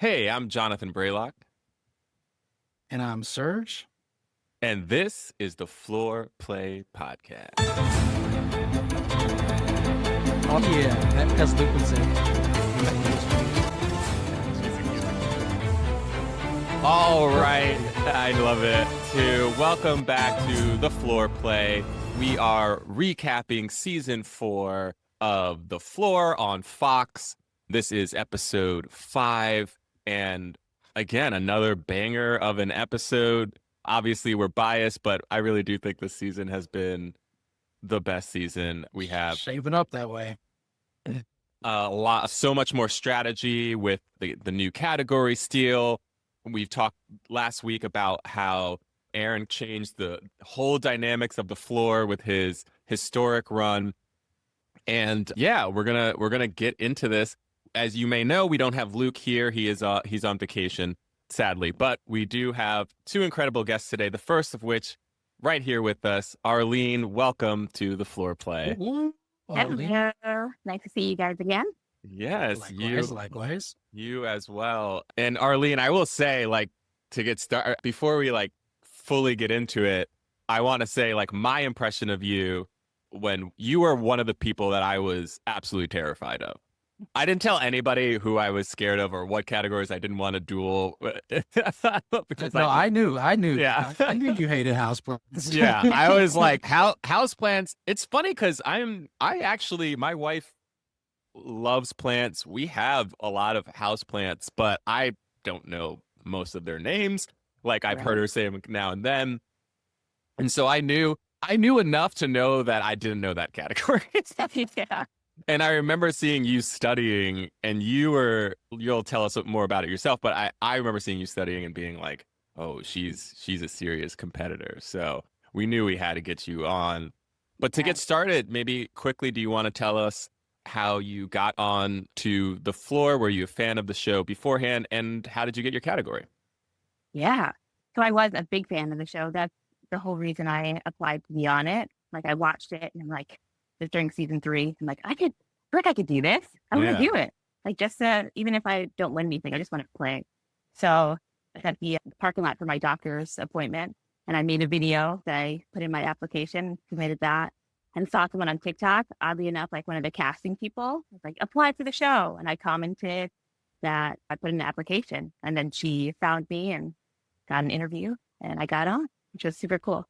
Hey, I'm Jonathan Braylock, And I'm Serge. and this is the Floor Play Podcast. Oh yeah, that because Luke was in. All right, I love it too. Welcome back to the Floor Play. We are recapping season 4 of The Floor on Fox. This is episode 5, and again, another banger of an episode. Obviously, we're biased, but I really do think this season has been the best season we have. Shaping up that way. So much more strategy with the new category steal. We've talked last week about how Aaron changed the whole dynamics of the floor with his historic run. And yeah, we're gonna get into this. As you may know, we don't have Luke here. He's on vacation, sadly, but we do have two incredible guests today. The first of which, right here with us, Arlene. Welcome to the floor play. Ooh, Arlene. Hello. Nice to see you guys again. Yes, Likewise. you as well. And Arlene, I will say, like, to get started, before we like fully get into it, I want to say, like, my impression of you when you were one of the people that I was absolutely terrified of. I didn't tell anybody who I was scared of or what categories I didn't want to duel because I knew. Yeah. I knew you hated houseplants. yeah, I was like, houseplants. It's funny because my wife loves plants. We have a lot of house plants, but I don't know most of their names. Like I've heard her say them now and then. And so I knew enough to know that I didn't know that category. Yeah. And I remember seeing you studying, and you'll tell us more about it yourself, but I remember seeing you studying and being like, oh, she's a serious competitor. So we knew we had to get you on. But to get started, maybe quickly, do you want to tell us how you got on to the floor? Were you a fan of the show beforehand? And how did you get your category? Yeah. So I was a big fan of the show. That's the whole reason I applied to be on it. Like I watched it and I'm like, this during season 3. I'm like, I could do this. I want to do it. Like just even if I don't win anything, I just want to play. So I had the parking lot for my doctor's appointment and I made a video that I put in my application, submitted that, and saw someone on TikTok, oddly enough, like one of the casting people was like, apply for the show. And I commented that I put in an application and then she found me and got an interview and I got on, which was super cool.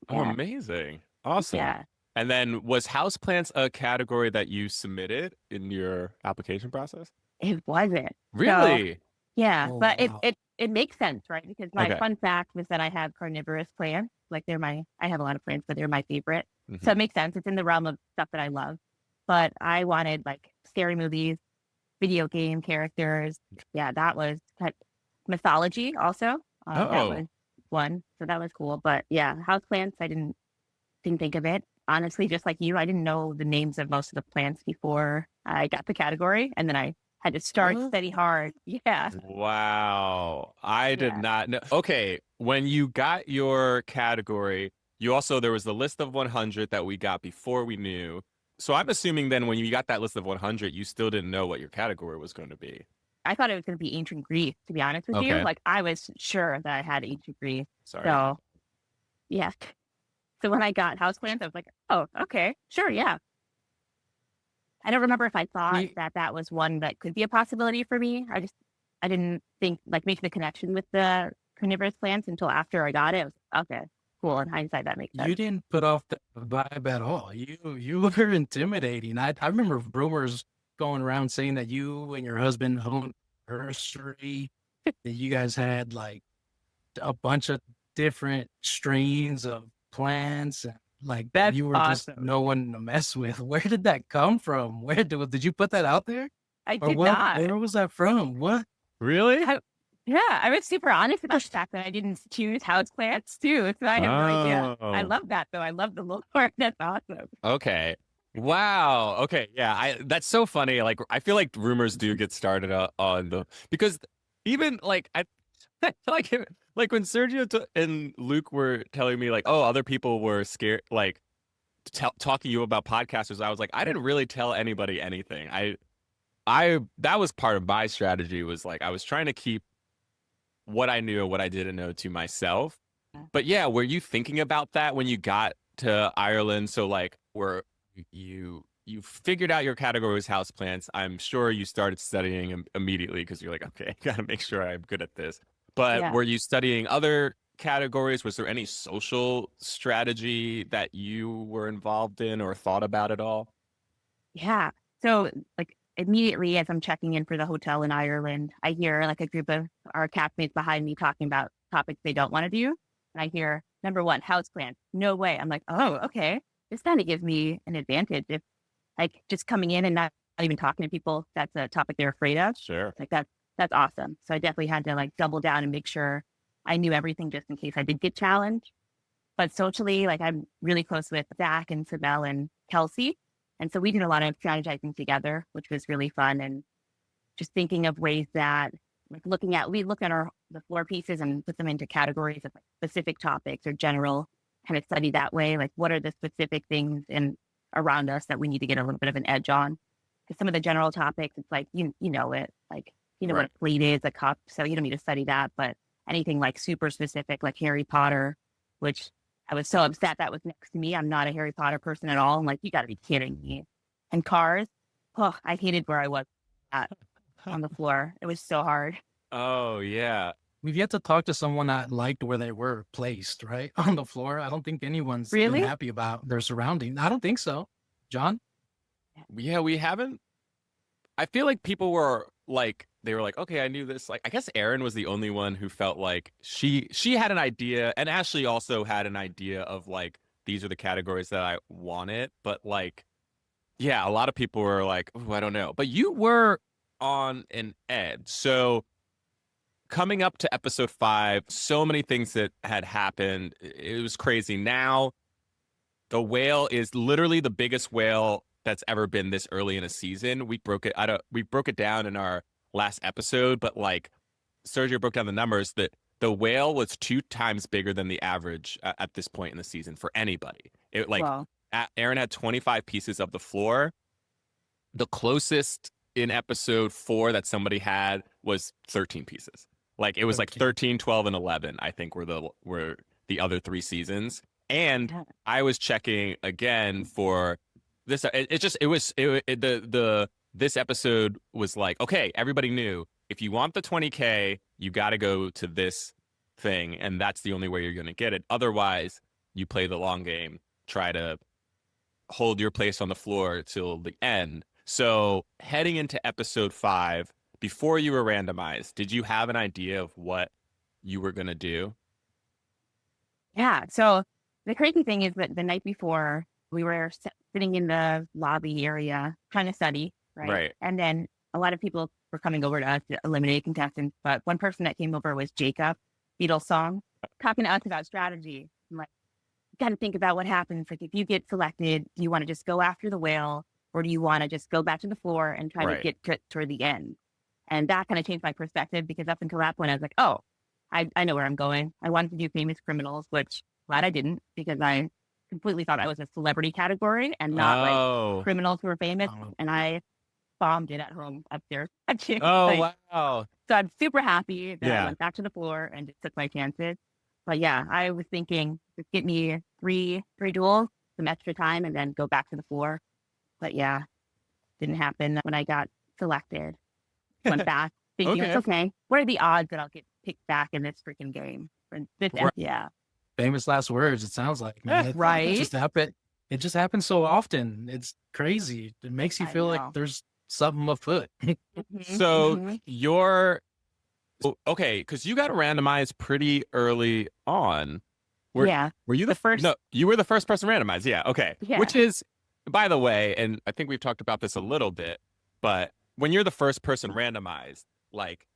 Oh, amazing. Awesome. Yeah. And then was houseplants a category that you submitted in your application process? It wasn't. Really? So, yeah, Oh, but wow. it makes sense, right? Because my Okay. fun fact was that I have carnivorous plants. Like I have a lot of plants, but they're my favorite. Mhm. So it makes sense. It's in the realm of stuff that I love. But I wanted like scary movies, video game characters. Yeah, that was mythology also. That Oh. was one. So that was cool. But yeah, houseplants, I didn't think of it. Honestly, just like you, I didn't know the names of most of the plants before I got the category. And then I had to start steady hard. Yeah. Wow. I did Yeah. not know. Okay. When you got your category, there was the list of 100 that we got before we knew. So I'm assuming then when you got that list of 100, you still didn't know what your category was going to be. I thought it was going to be ancient Greece, to be honest with you. Okay. Like I was sure that I had ancient Greece. Sorry. So yeah. So when I got houseplants, I was like, oh, okay, sure, yeah. I don't remember if I thought that was one that could be a possibility for me. I didn't think like make the connection with the carnivorous plants until after I got it. I was okay, cool. In hindsight, that makes sense. You didn't put off the vibe at all. You were intimidating. I remember rumors going around saying that you and your husband owned a nursery, that you guys had like a bunch of different strains of plants and like That's you were just awesome. no one to mess with. Where did that come from? Where did you put that out there? I Or did what? not. Where was that from? What? Really? Yeah, I was super honest about the fact that I didn't choose houseplants too. So I have no idea. I Oh. love that though. I love the lore. That's awesome. Okay. Wow. Okay. Yeah. That's so funny. Like, I feel like rumors do get started because even like, like, like when Sergio and Luke were telling me like, oh, other people were scared, like talking to you about podcasters. I was like, I didn't really tell anybody anything. that was part of my strategy, was like I was trying to keep what I knew and what I didn't know to myself. But yeah, were you thinking about that when you got to Ireland? So like, were you figured out your category was houseplants? I'm sure you started studying immediately because you're like, okay, I gotta make sure I'm good at this. But Yeah. were you studying other categories? Was there any social strategy that you were involved in or thought about at all? Yeah. So like immediately as I'm checking in for the hotel in Ireland, I hear like a group of our castmates behind me talking about topics they don't want to do. And I hear number one, houseplants. No way. I'm like, oh, okay. This kind of gives me an advantage if like just coming in and not even talking to people, that's a topic they're afraid of. Sure. Like that's awesome. So I definitely had to like double down and make sure I knew everything just in case I did get challenged. But socially, like I'm really close with Zach and Sibel and Kelsey. And so we did a lot of strategizing together, which was really fun. And just thinking of ways that like we looked at the floor pieces and put them into categories of like specific topics or general kind of study that way. Like what are the specific things in around us that we need to get a little bit of an edge on? Because some of the general topics, it's like, you know it, like, you know what Right. a plate is, a cup. So you don't need to study that. But anything like super specific, like Harry Potter, which I was so upset that was next to me. I'm not a Harry Potter person at all. I'm like, you got to be kidding me. And cars, oh, I hated where I was at on the floor. It was so hard. Oh yeah. We've yet to talk to someone that liked where they were placed, right? On the floor. I don't think anyone's been Really? happy about their surrounding. I don't think so. John? Yeah, we haven't. I feel like people were like, they were like, okay, I knew this. Like, I guess Erin was the only one who felt like she had an idea, and Ashley also had an idea of like, these are the categories that I wanted. But like, yeah, a lot of people were like, oh, I don't know. But you were on an edge. So coming up to episode 5, so many things that had happened. It was crazy. Now the whale is literally the biggest whale that's ever been this early in a season. We broke it down in our last episode, but like Sergio broke down the numbers that the whale was 2 times bigger than the average at this point in the season for anybody. It like Well, Aaron had 25 pieces of the floor. The closest in episode 4 that somebody had was 13 pieces. Like it was like 13. 13, 12, and 11, I think were the other 3 seasons. And yeah. I was checking again for this. This episode was like, okay, everybody knew if you want the 20K, you got to go to this thing, and that's the only way you're going to get it. Otherwise, you play the long game, try to hold your place on the floor till the end. So heading into episode 5, before you were randomized, did you have an idea of what you were going to do? Yeah. So the crazy thing is that the night before we were sitting in the lobby area trying to study, right? Right. And then a lot of people were coming over to us to eliminate contestants. But one person that came over was Jacob, Beatles song, talking to us about strategy. I'm like, you got to think about what happens. Like if you get selected, do you want to just go after the whale or do you want to just go back to the floor and try Right. to get toward the end? And that kind of changed my perspective because up until that point, I was like, oh, I know where I'm going. I wanted to do famous criminals, which glad I didn't because I completely thought I was a celebrity category and not like Oh. criminals who were famous. Oh. And I bombed it at home upstairs. Oh, Like, wow. so I'm super happy that Yeah. I went back to the floor and just took my chances. But yeah, I was thinking just get me three duels, some extra time, and then go back to the floor. But yeah, didn't happen when I got selected. Went back thinking Okay. it's okay. What are the odds that I'll get picked back in this freaking game? And this, Right. yeah, Famous last words, it sounds like, man. right? It just happened. It just happens so often. It's crazy. It makes you I feel know. like there's something afoot. Mhm, So mhm. okay, because you got randomized pretty early on. Were Yeah, you the first- No, you were the first person randomized. Yeah, okay. Yeah. Which is, by the way, and I think we've talked about this a little bit, but when you're the first person randomized, like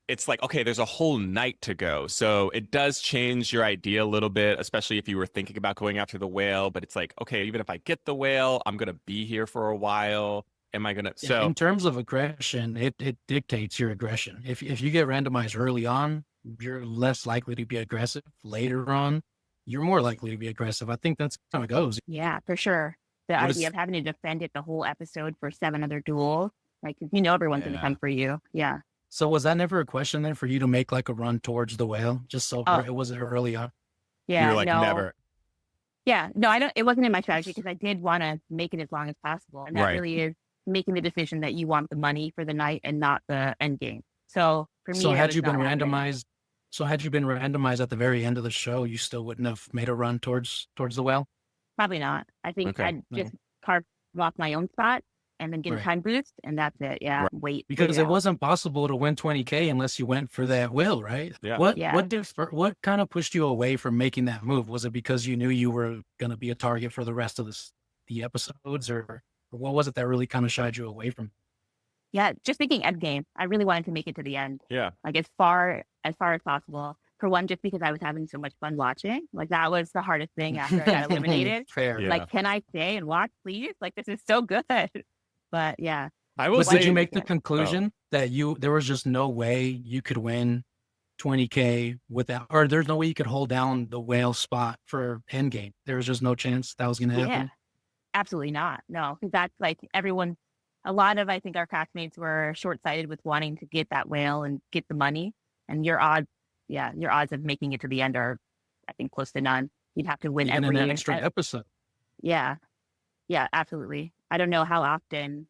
it's like, okay, there's a whole night to go. So it does change your idea a little bit, especially if you were thinking about going after the whale. But it's like, okay, even if I get the whale, I'm gonna be here for a while. Am I gonna? So In terms of aggression, it dictates your aggression. If you get randomized early on, you're less likely to be aggressive. Later on, you're more likely to be aggressive. I think that's how it goes. yeah, for sure. The What idea is- of having to defend it the whole episode for 7 other duels Like, 'cause you know everyone's going to Yeah. come for you. Yeah. So was that never a question then for you to make like a run towards the whale? Just so Oh, it was early on. You yeah. were like, No. never. Yeah. No, I don't. It wasn't in my strategy because I did want to make it as long as possible. And that Right. really is making the decision that you want the money for the night and not the end game. So for me, So that had was you not been happening. randomized, at the very end of the show, you still wouldn't have made a run towards the whale? Probably not. I think Okay. I'd No. just carve off my own spot and then get a Right. time boost, and that's it. Yeah. Right. Wait. Because it it out. wasn't possible to win 20K unless you went for that whale, right? Yeah. Yeah. What kind of pushed you away from making that move? Was it because you knew you were going to be a target for the rest of the episodes, or what was it that really kind of shied you away from? Yeah, just thinking end game. I really wanted to make it to the end, Yeah. like as far as possible. For one, just because I was having so much fun watching. Like that was the hardest thing after I got eliminated. Fair. Yeah. Like, can I stay and watch, please? Like, this is so good. But yeah, I will But say, did you make the Yeah. conclusion that there was just no way you could win 20K without, or there's no way you could hold down the whale spot for endgame? There was just no chance that was going to happen. yeah, absolutely not. No, because that's like everyone. A lot of I think our castmates were short sighted with wanting to get that whale and get the money, and your odds of making it to the end are, I think, close to none. You'd have to win Even every an extra episode. Yeah. Yeah, absolutely. I don't know how often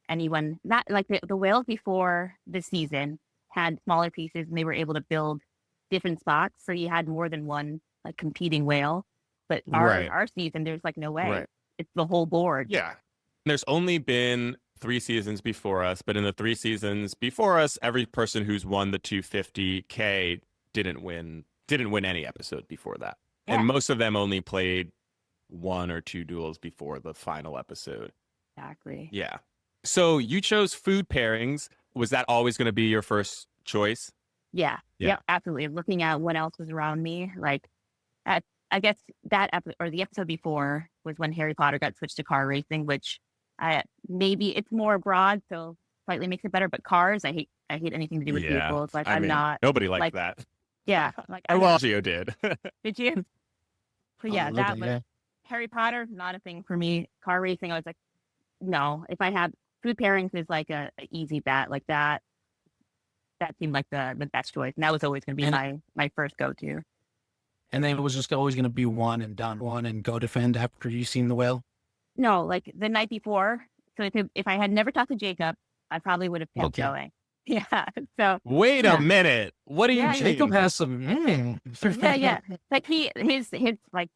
anyone not like the whales before the season had smaller pieces and they were able to build different spots. So you had more than one like competing whale. But Right. our season, there's like no way. Right. It's the whole board. yeah. There's only been 3 seasons before us, but in the 3 seasons before us, every person who's won the 250K didn't win any episode before that. Yeah. And most of them only played 1 or 2 duels before the final episode. Exactly. Yeah. So you chose food pairings. Was that always going to be your first choice? Yeah. Yeah. Yeah, absolutely. Looking at what else was around me, like I guess that or the episode before was when Harry Potter got switched to car racing, which maybe it's more broad, so slightly makes it better. But cars, I hate anything to do with vehicles. Like I'm not. Nobody liked like, that. Yeah. Like Well, Sergio did. did you? But yeah, A little that bit, was yeah. Harry Potter, not a thing for me. Car racing, I was like, no. If I had food pairings is like a easy bet like that. That seemed like the best choice, and that was always going to be my first go to. And then it was just always going to be one and done, one and go defend after you seen the whale. No, like the night before. So if I had never talked to Jacob, I probably would have kept Okay. going. Yeah. So Wait Yeah. a minute. What do you Yeah, mean? Jacob has some. yeah. Like his like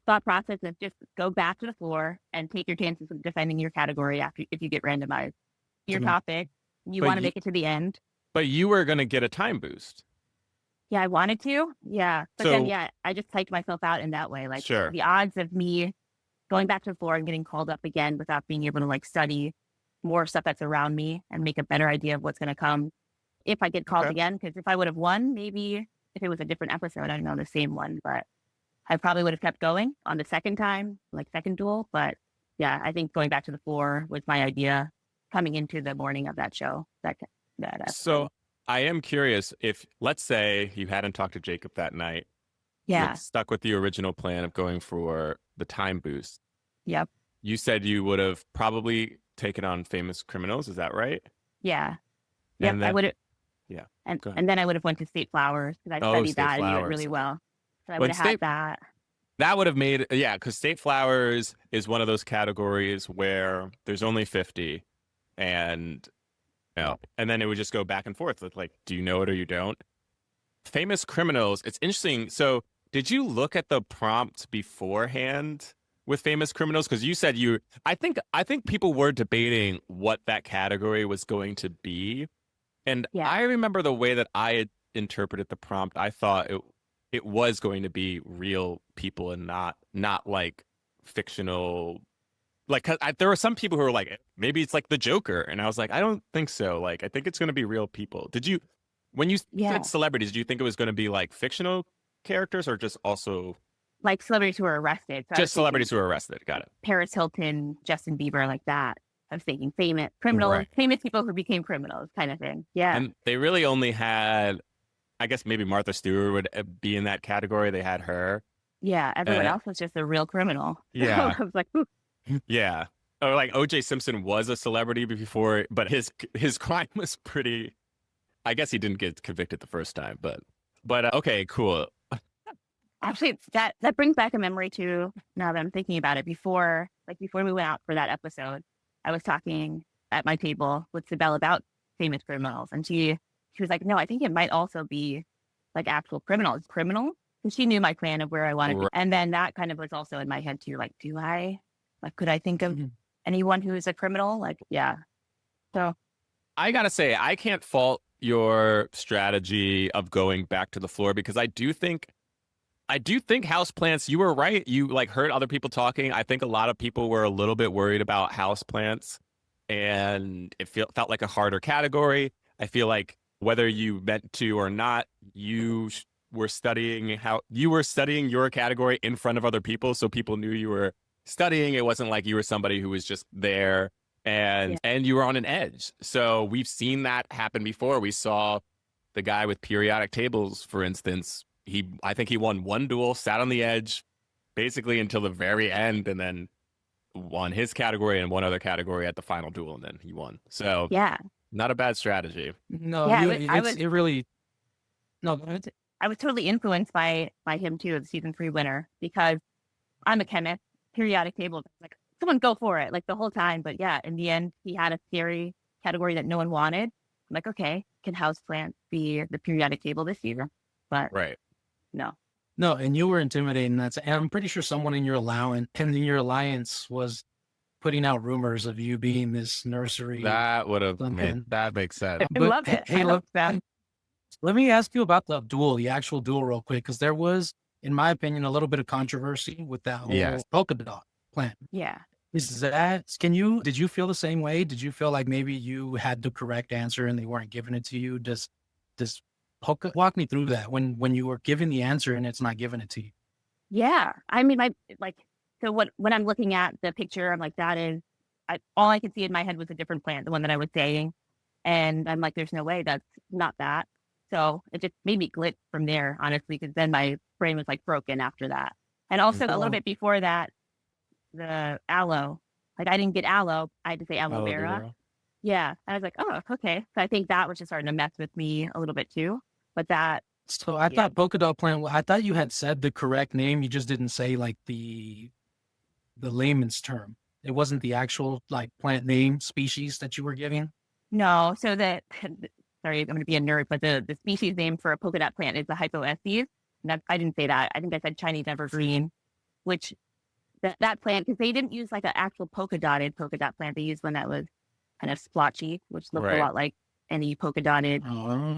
thought process is just go back to the floor and take your chances of defending your category if you get randomized. Your Mhm. topic, you But want to you- make it to the end. But you were going to get a time boost. Yeah, I wanted to. Yeah. But So- then, yeah, I just psyched myself out in that way. Like Sure. the odds of me going back to the floor and getting called up again without being able to like study more stuff that's around me and make a better idea of what's going to come if I get called Okay. again. Because if I would have won, maybe if it was a different episode, I don't know, the same one, but I probably would have kept going on the second time, like second duel. But yeah, I think going back to the floor was my idea coming into the morning of that show. That So I am curious if, let's say, you hadn't talked to Jacob that night. You yeah, had stuck with the original plan of going for the time boost. yep, You said you would have probably taken on Famous Criminals. Is that right? yeah, yep. And I then- would have. Yeah, and go ahead. and then I would have went to State Flowers because I Oh, studied State that and knew it Flowers. really well. So I When would have had State- that. That would have made, yeah, because State Flowers is one of those categories where there's only 50 and, and then it would just go back and forth with like, do you know it or you don't? Famous Criminals, it's interesting. So did you look at the prompt beforehand with Famous Criminals? Because you said I think people were debating what that category was going to be. And Yeah. I remember the way that I had interpreted the prompt, I thought it was going to be real people and not like fictional. Like, 'cause there were some people who were like, maybe it's like the Joker, and I was like, I don't think so. Like, I think it's going to be real people. Did you, when you Yeah. said celebrities, do you think it was going to be like fictional characters or just also Like celebrities who were arrested. So I was just celebrities who thinking were arrested? Got it. Paris Hilton, Justin Bieber, like that. I was thinking famous criminals, Right. famous people who became criminals, kind of thing. Yeah, And they really only had, I guess maybe Martha Stewart would be in that category. They had her. yeah. Everyone Uh, else was just a real criminal. Yeah. I was like, ooh, Yeah. or like OJ Simpson was a celebrity before, but his crime was pretty. I guess he didn't get convicted the first time, but okay, cool. Actually, that brings back a memory too. Now that I'm thinking about it, before we went out for that episode, I was talking at my table with Sibel about famous criminals, and she was like, "No, I think it might also be like actual criminals, And she knew my plan of where I wanted to be, and then that kind of was also in my head too. Like, could I think of anyone who is a criminal? Like, yeah. So I gotta say, I can't fault your strategy of going back to the floor because I do think houseplants, you were right. You like heard other people talking. I think a lot of people were a little bit worried about houseplants and it felt like a harder category. I feel like whether you meant to or not, you were studying your category in front of other people. So people knew you were studying. It wasn't like you were somebody who was just there and you were on an edge. So we've seen that happen before. We saw the guy with periodic tables, for instance. I think he won one duel, sat on the edge basically until the very end, and then won his category and one other category at the final duel, and then he won. So yeah, not a bad strategy. No, Yeah, it really. No, go ahead. I was totally influenced by him too, the season 3 winner, because I'm a chemist. Periodic table, like someone go for it, like the whole time. But yeah, in the end, he had a scary category that no one wanted. I'm like, okay, can houseplant be the periodic table this year? But Right. no. No, and you were intimidating. And I'm pretty sure someone in your alliance was putting out rumors of you being this nursery. That would have made that makes sense. I love it. Hey, let me ask you about the actual duel real quick, because there was, in my opinion, a little bit of controversy with that whole polka dot plant. Yeah. Did you feel the same way? Did you feel like maybe you had the correct answer and they weren't giving it to you? Walk me through that when you were given the answer and it's not giving it to you. Yeah. I mean, when I'm looking at the picture, I'm like, all I could see in my head was a different plant, the one that I was saying. And I'm like, there's no way that's not that. So it just made me glitch from there, honestly, because then my brain was like broken after that. And also a little bit before that, the aloe, like I didn't get aloe. I had to say aloe vera. Yeah. I was like, oh, okay. So I think that was just starting to mess with me a little bit too. But so I thought polka dot plant, I thought you had said the correct name. You just didn't say like the layman's term. It wasn't the actual like plant name species that you were giving. No. So sorry, I'm going to be a nerd, but the species name for a polka dot plant is the hypoestes. And I didn't say that. I think I said Chinese evergreen, which that plant, because they didn't use like an actual polka dot plant. They used one that was kind of splotchy, which looked a lot like any polka dotted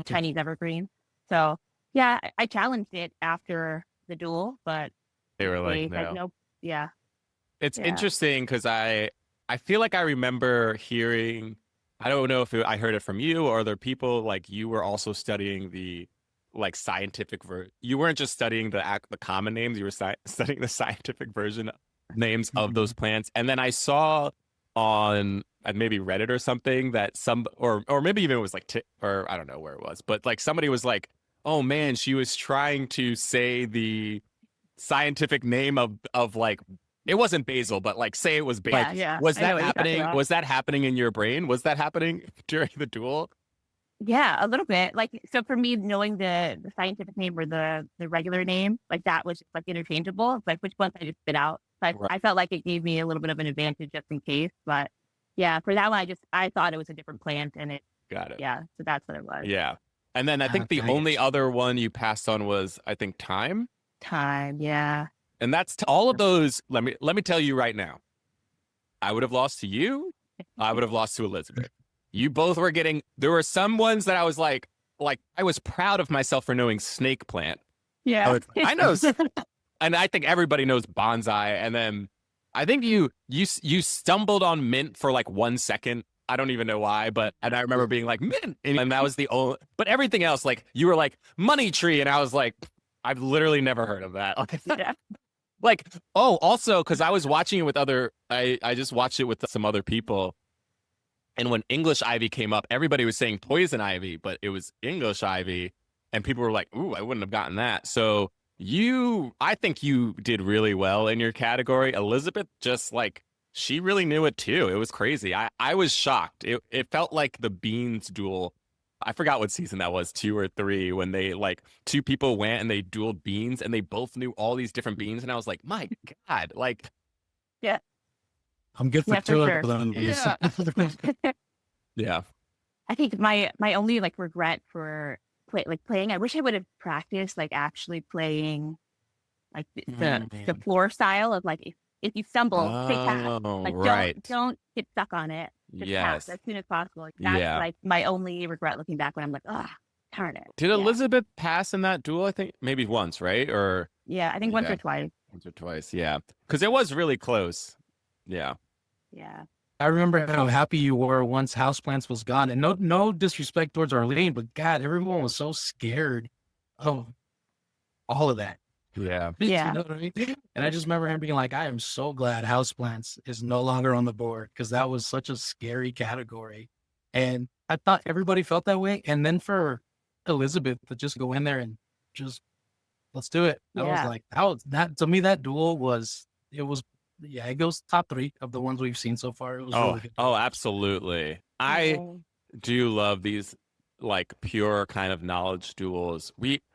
Chinese evergreen. So yeah, I challenged it after the duel, but they were like, no. no. Yeah. It's interesting because I feel like I remember hearing, I don't know if I heard it from you or other people, like you were also studying the like scientific you weren't just studying the common names, you were studying the scientific version names of those plants. And then I saw on maybe Reddit or something that or maybe even it was like or I don't know where it was, but like somebody was like, oh man, she was trying to say the scientific name of like, it wasn't basil, but like say it was basil. Yeah. Was that happening? Was that happening in your brain? Was that happening during the duel? Yeah, a little bit. Like, so for me, knowing the scientific name or the regular name, like that was just like interchangeable. It's like which ones I just spit out. So I felt like it gave me a little bit of an advantage just in case. But yeah, for that one, I thought it was a different plant, and it. Got it. Yeah, so that's what it was. Yeah, and then I think the only other one you passed on was I think thyme. Thyme, yeah. And that's all of those. Let me tell you right now. I would have lost to you. I would have lost to Elizabeth. You both were getting. There were some ones that I was like I was proud of myself for knowing snake plant. Yeah, I know, and I think everybody knows bonsai. And then I think you stumbled on mint for like 1 second. I don't even know why, and I remember being like mint, and that was the only. But everything else, like you were like money tree, and I was like, I've literally never heard of that. Yeah. Like, oh, also because I was watching it with I just watched it with some other people. And when English ivy came up, everybody was saying poison ivy, but it was English ivy. And people were like, ooh, I wouldn't have gotten that. So I think you did really well in your category. Elizabeth just like, she really knew it too. It was crazy. I was shocked. It felt like the beans duel. I forgot what season that was, 2 or 3, when they like two people went and they dueled beans and they both knew all these different beans. And I was like, my God, like, Yeah. I'm good for Yeah, for two sure. of them. yeah. Yeah. I think my only like regret for playing, I wish I would have practiced like actually playing like the Man. floor style of like if you stumble, say pass. Oh, Like right. don't get stuck on it. Just pass Yes. as soon as possible. Like, that's Yeah. like my only regret looking back when I'm like, ah, darn it. Did Yeah. Elizabeth pass in that duel? I think maybe once, right? Or Yeah, I think once yeah, or twice. once or twice. Yeah. Because it was really close. Yeah. Yeah. I remember how happy you were once Houseplants was gone. And no disrespect towards Arlene, but God, everyone was so scared of all of that. Yeah. Yeah. You know what I mean? And I just remember him being like, I am so glad Houseplants is no longer on the board because that was such a scary category. And I thought everybody felt that way. And then for Elizabeth to just go in there and just let's do it. I was Yeah. like, that to me, that duel was it goes top 3 of the ones we've seen so far. It was really good. Oh, absolutely. I do love these like pure kind of knowledge duels.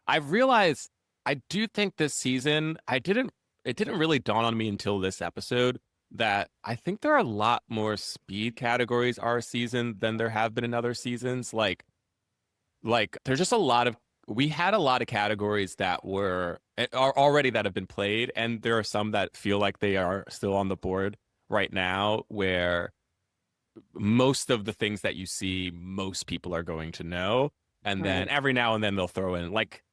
I've realized I do think this season it didn't really dawn on me until this episode that I think there are a lot more speed categories our season than there have been in other seasons. Like there's just a lot of we had a lot of categories that are already that have been played, and there are some that feel like they are still on the board right now where most of the things that you see most people are going to know, and then every now and then they'll throw in like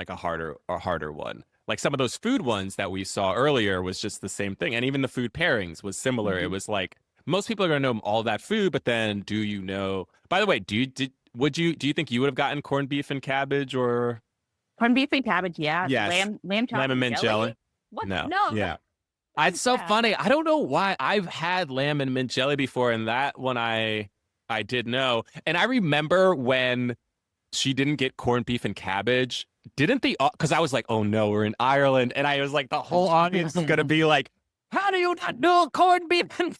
a harder one. Like some of those food ones that we saw earlier was just the same thing, and even the food pairings was similar. It was like most people are going to know all that food, but then do you know, by the way, do you think you would have gotten corned beef and cabbage or corned beef and cabbage? Yeah. Yes. Lamb chop lemon mint jelly? What? No. No. Yeah. It's so funny. I don't know why. I've had lamb and mint jelly before, and that one I did know. And I remember when she didn't get corned beef and cabbage. Didn't the because I was like, oh no, we're in Ireland, and I was like, the whole audience is gonna be like, how do you not know corned beef and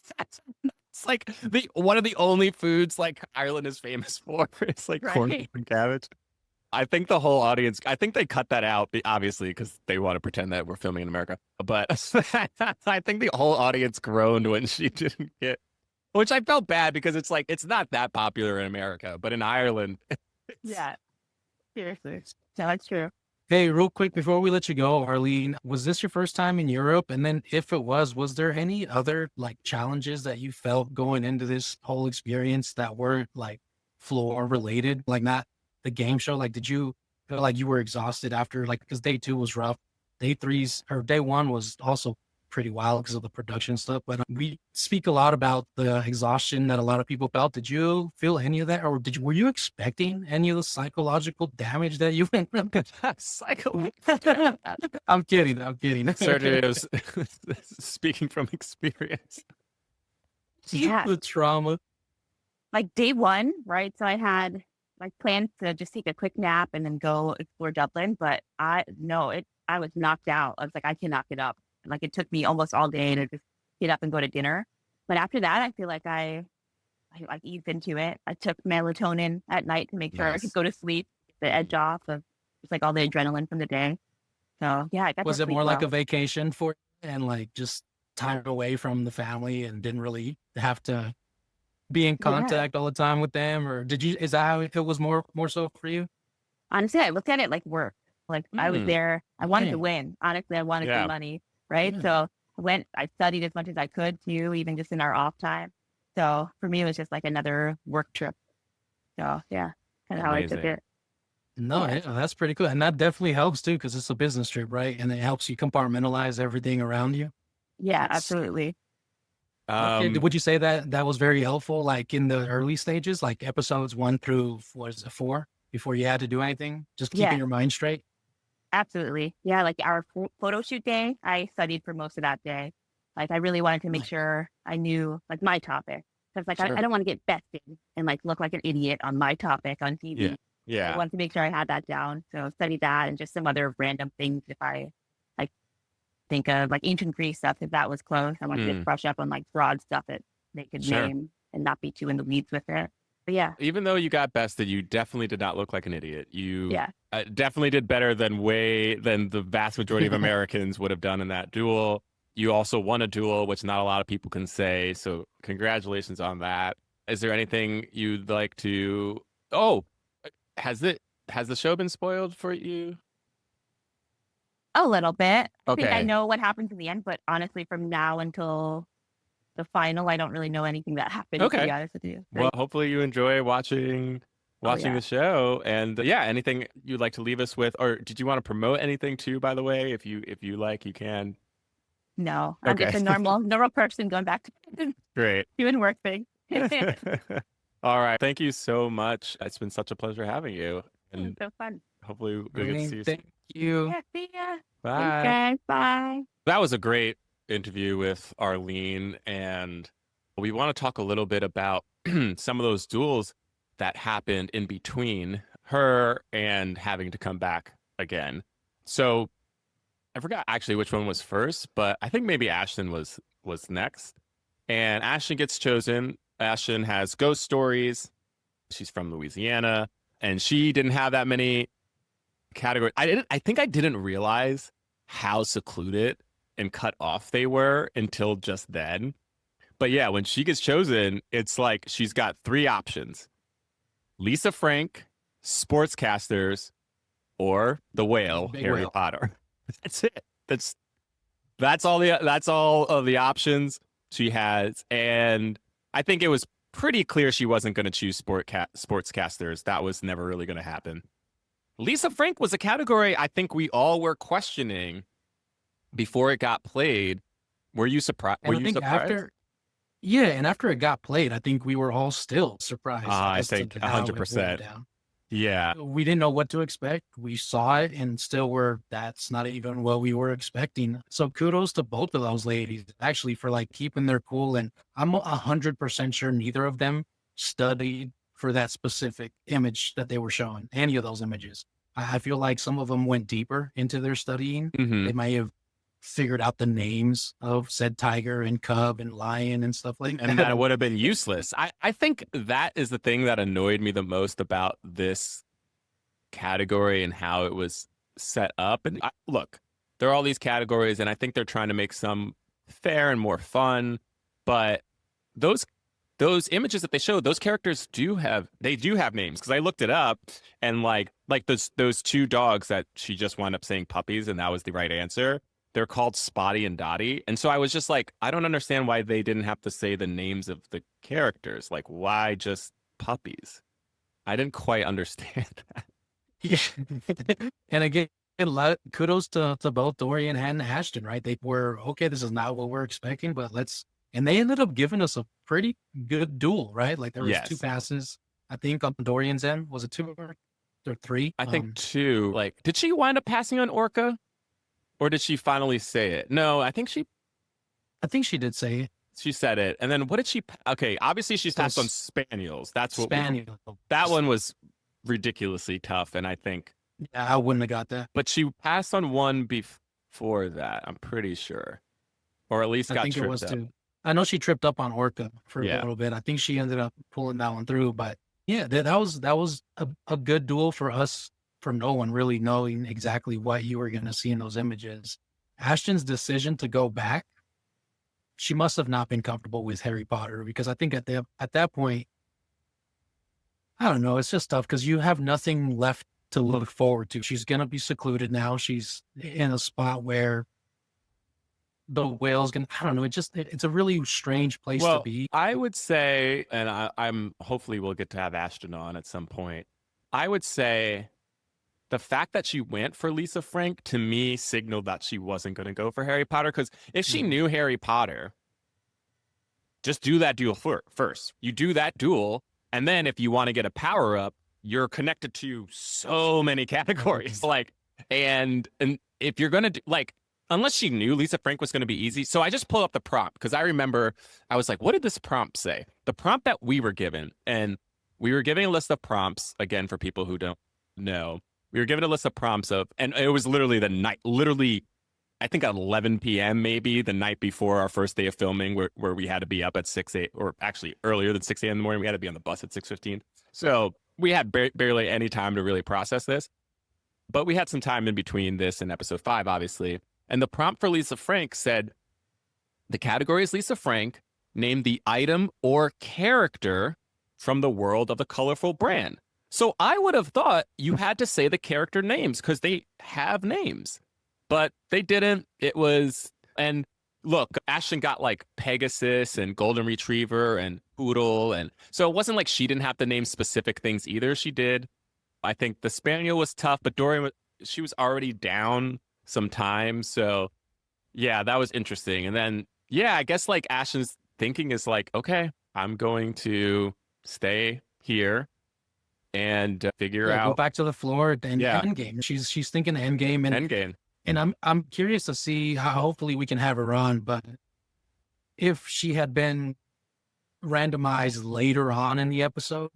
it's like one of the only foods like Ireland is famous for. It's like corned beef and cabbage. I think the whole audience, I think they cut that out, obviously, because they want to pretend that we're filming in America. But I think the whole audience groaned when she didn't get, which I felt bad because it's like, it's not that popular in America, but in Ireland. Yeah. Seriously. No, that's true. Hey, real quick before we let you go, Arlene, was this your first time in Europe? And then if it was there any other like challenges that you felt going into this whole experience that weren't like floor related, like not the game show? Like, did you feel like you were exhausted after, like, because day 2 was rough. Day 1 was also pretty wild because of the production stuff. But we speak a lot about the exhaustion that a lot of people felt. Did you feel any of that, or were you expecting any of the psychological damage that you went through? I'm kidding. Sergio's speaking from experience. Yeah. The trauma. Like day 1, right? So I had like plans to just take a quick nap and then go explore Dublin, but I was knocked out. I was like, I cannot get up. Like it took me almost all day to just get up and go to dinner. But after that, I feel like I like eased into it. I took melatonin at night to make sure I could go to sleep, get the edge off of just like all the adrenaline from the day. So yeah, I got Was to it sleep more like well. a vacation for you and like just time away from the family and didn't really have to be in contact all the time with them? Or is that how it was more so for you? Honestly, I looked at it like work. Like I was there. I wanted to win. Honestly, I wanted the money. Right. Yeah. So I studied as much as I could too, even just in our off time. So for me, it was just like another work trip. So yeah, kind of how I took it. No, yeah, that's pretty cool. And that definitely helps too, because it's a business trip, right? And it helps you compartmentalize everything around you. Yeah, absolutely. Okay. Would you say that was very helpful, like in the early stages, like episodes 1 through 4, before you had to do anything, just keeping your mind straight? Absolutely. Yeah, like our photo shoot day, I studied for most of that day. Like I really wanted to make sure I knew like my topic. Because like I don't want to get bested and like look like an idiot on my topic on TV. Yeah. I wanted to make sure I had that down. So I studied that and just some other random things if think of like ancient Greece stuff if that was close. I want to just brush up on like broad stuff that they could Sure. name and not be too in the weeds with it. But yeah, Even though you got bested, you definitely did not look like an idiot. You yeah. definitely did better than the vast majority of Americans would have done in that duel. You also won a duel, which not a lot of people can say. So congratulations on that. Is there anything you'd like to? Oh, has the show been spoiled for you? A little bit. I think I Okay. know what happens in the end, but honestly, from now until the final, I don't really know anything that happened, to Okay. be honest with you. Well, hopefully you enjoy watching yeah. the show. And yeah, anything you'd like to leave us with, or did you want to promote anything too? By the way, if you like, you can. No, I'm just Okay. a normal person going back to Great. doing work things. All right. Thank you so much. It's been such a pleasure having you. And So fun. hopefully we'll get to Arlene, see you soon. thank you. Yeah, see ya. Bye. Thanks, guys. Bye. That was a great interview with Arlene. And we want to talk a little bit about some of those duels that happened in between her and having to come back again. So I forgot actually which one was first, but I think maybe Ashton was next. And Ashton gets chosen. Ashton has ghost stories. She's from Louisiana, and she didn't have that many categories. I think I didn't realize how secluded and cut off they were until just then. But yeah, when she gets chosen, it's like she's got 3 options: Lisa Frank, sportscasters, or the whale, Big Harry whale. Potter. That's it. That's all of the options she has. And I think it was pretty clear she wasn't going to choose sportscasters. That was never really going to happen. Lisa Frank was a category I think we all were questioning before it got played. Were you surprised? And I think after it got played, I think we were all still surprised. I as to think how it 100%. went down. Yeah. We didn't know what to expect. We saw it and still that's not even what we were expecting. So kudos to both of those ladies actually for like keeping their cool. And I'm 100% sure neither of them studied for that specific image that they were showing, any of those images. I feel like some of them went deeper into their studying. Mhm. They may have figured out the names of said tiger and cub and lion and stuff like that. And that would have been useless. I think that is the thing that annoyed me the most about this category and how it was set up. And look, there are all these categories, and I think they're trying to make some fair and more fun. But those images that they showed, those characters do have names, because I looked it up, and like those 2 dogs that she just wound up saying puppies, and that was the right answer. They're called Spotty and Dotty. And so I was just like, I don't understand why they didn't have to say the names of the characters. Like, why just puppies? I didn't quite understand that. Yeah. And again, kudos to both Dorian and Ashton, right? They were, okay, this is not what we're expecting, but and they ended up giving us a pretty good duel, right? Like there was Yes. 2 passes, I think, on Dorian's end. Was it 2 or 3? I think 2. Like, did she wind up passing on Orca? Or did she finally say it? No, I think she did say it. She said it. And then what did she? Okay, obviously she's passed on Spaniels. That's what Spaniel. that one was ridiculously tough. And I think, Yeah, I wouldn't have got that. but she passed on one before that. I'm pretty sure, or at least I got think it tripped was up. 2. I know she tripped up on Orca for Yeah. a little bit. I think she ended up pulling that one through. But yeah, that was a good duel for us, for no one really knowing exactly what you were going to see in those images. Ashton's decision to go back, she must have not been comfortable with Harry Potter, because I think at that point, I don't know, it's just tough because you have nothing left to look forward to. She's going to be secluded now. She's in a spot where the whale's going to, I don't know, it's a really strange place to be. I would say, and I'm hopefully we'll get to have Ashton on at some point. I would say the fact that she went for Lisa Frank, to me, signaled that she wasn't going to go for Harry Potter. Because if she knew Harry Potter, just do that duel first. You do that duel, and then if you want to get a power up, you're connected to so many categories. And if you're going to unless she knew Lisa Frank was going to be easy. So I just pulled up the prompt, because I remember I was like, what did this prompt say? The prompt that we were given, and we were giving a list of prompts, again, for people who don't know. We were given a list of prompts and it was literally I think 11 p.m. maybe the night before our first day of filming, where we had to be up at 6 a.m. or actually earlier than 6 a.m. in the morning. We had to be on the bus at 6:15. So we had barely any time to really process this. But we had some time in between this and episode 5, obviously. And the prompt for Lisa Frank said, the category is Lisa Frank. Name the item or character from the world of the colorful brand. So I would have thought you had to say the character names because they have names, but they didn't. It was, and look, Ashton got like Pegasus and Golden Retriever and Poodle. And so it wasn't like she didn't have to name specific things either. She did. I think the Spaniel was tough, but Dorian, she was already down some time. So yeah, that was interesting. And then, yeah, I guess like Ashton's thinking is like, okay, I'm going to stay here and figure Go out back to the floor and Yeah. end game. She's thinking end game, and endgame. I'm curious to see how hopefully we can have her on. But if she had been randomized later on in the episode,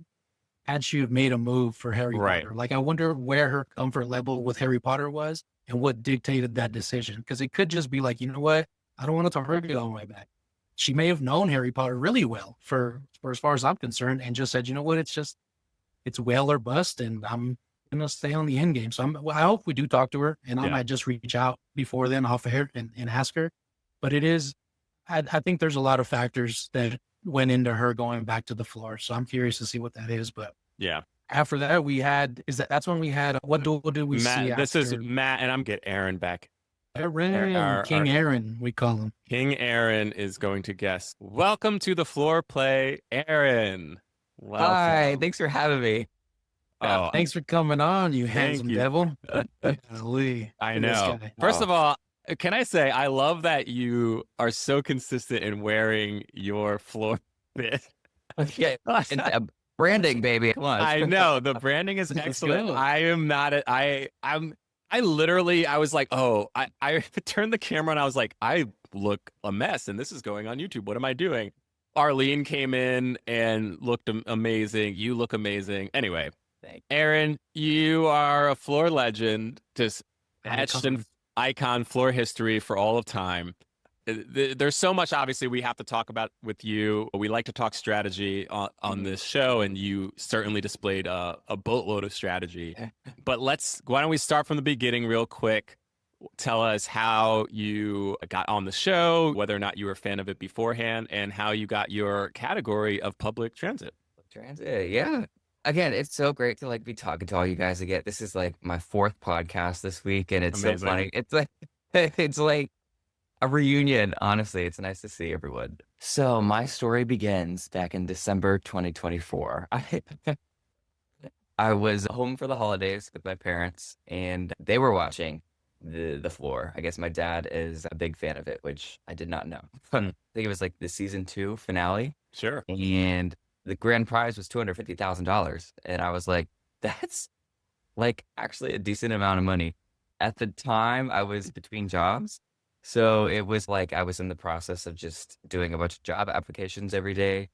had she have made a move for Harry Right. Potter, like I wonder where her comfort level with Harry Potter was and what dictated that decision. Because it could just be like, you know what, I don't want to talk Harry all the way back. She may have known Harry Potter really well for as far as I'm concerned, and just said, you know what, it's whale or bust, and I'm gonna stay on the end game. So I hope we do talk to her, and I Yeah. might just reach out before then off air and ask her. But it is, I think there's a lot of factors that went into her going back to the floor. So I'm curious to see what that is. But Yeah. after that, we had that's when we had what did we see? Matt, this is after? Matt, and I'm get Aaron back. Aaron, King Aaron, we call him. King Aaron is going to guess. Welcome to the floor play, Aaron. Welcome. Hi, thanks for having me. Oh, Thanks for coming on, you Thank handsome you. devil. Golly, I this know. guy. First Oh. of all, can I say I love that you are so consistent in wearing your floor fit. Yeah, and, branding, baby. Come on. I know the branding is Let's excellent. go. I am not. I literally. I was like, oh, I turned the camera and I was like, I look a mess, and this is going on YouTube. What am I doing? Arlene came in and looked amazing. You look amazing. Anyway, Thank Aaron, you are a floor legend, just etched in icon floor history for all of time. There's so much, obviously, we have to talk about with you. We like to talk strategy on this show, and you certainly displayed a boatload of strategy. But why don't we start from the beginning real quick? Tell us how you got on the show, whether or not you were a fan of it beforehand, and how you got your category of public transit. Transit. Yeah. Again, it's so great to like be talking to all you guys again. This is like my 4th podcast this week, and it's Amazing. so funny. It's like a reunion. Honestly, it's nice to see everyone. So my story begins back in December 2024. I was home for the holidays with my parents, and they were watching the floor. I guess my dad is a big fan of it, which I did not know. I think it was like the season 2 finale, Sure. and the grand prize was $250,000. And I was like, that's like actually a decent amount of money. At the time, I was between jobs. So it was like I was in the process of just doing a bunch of job applications every day.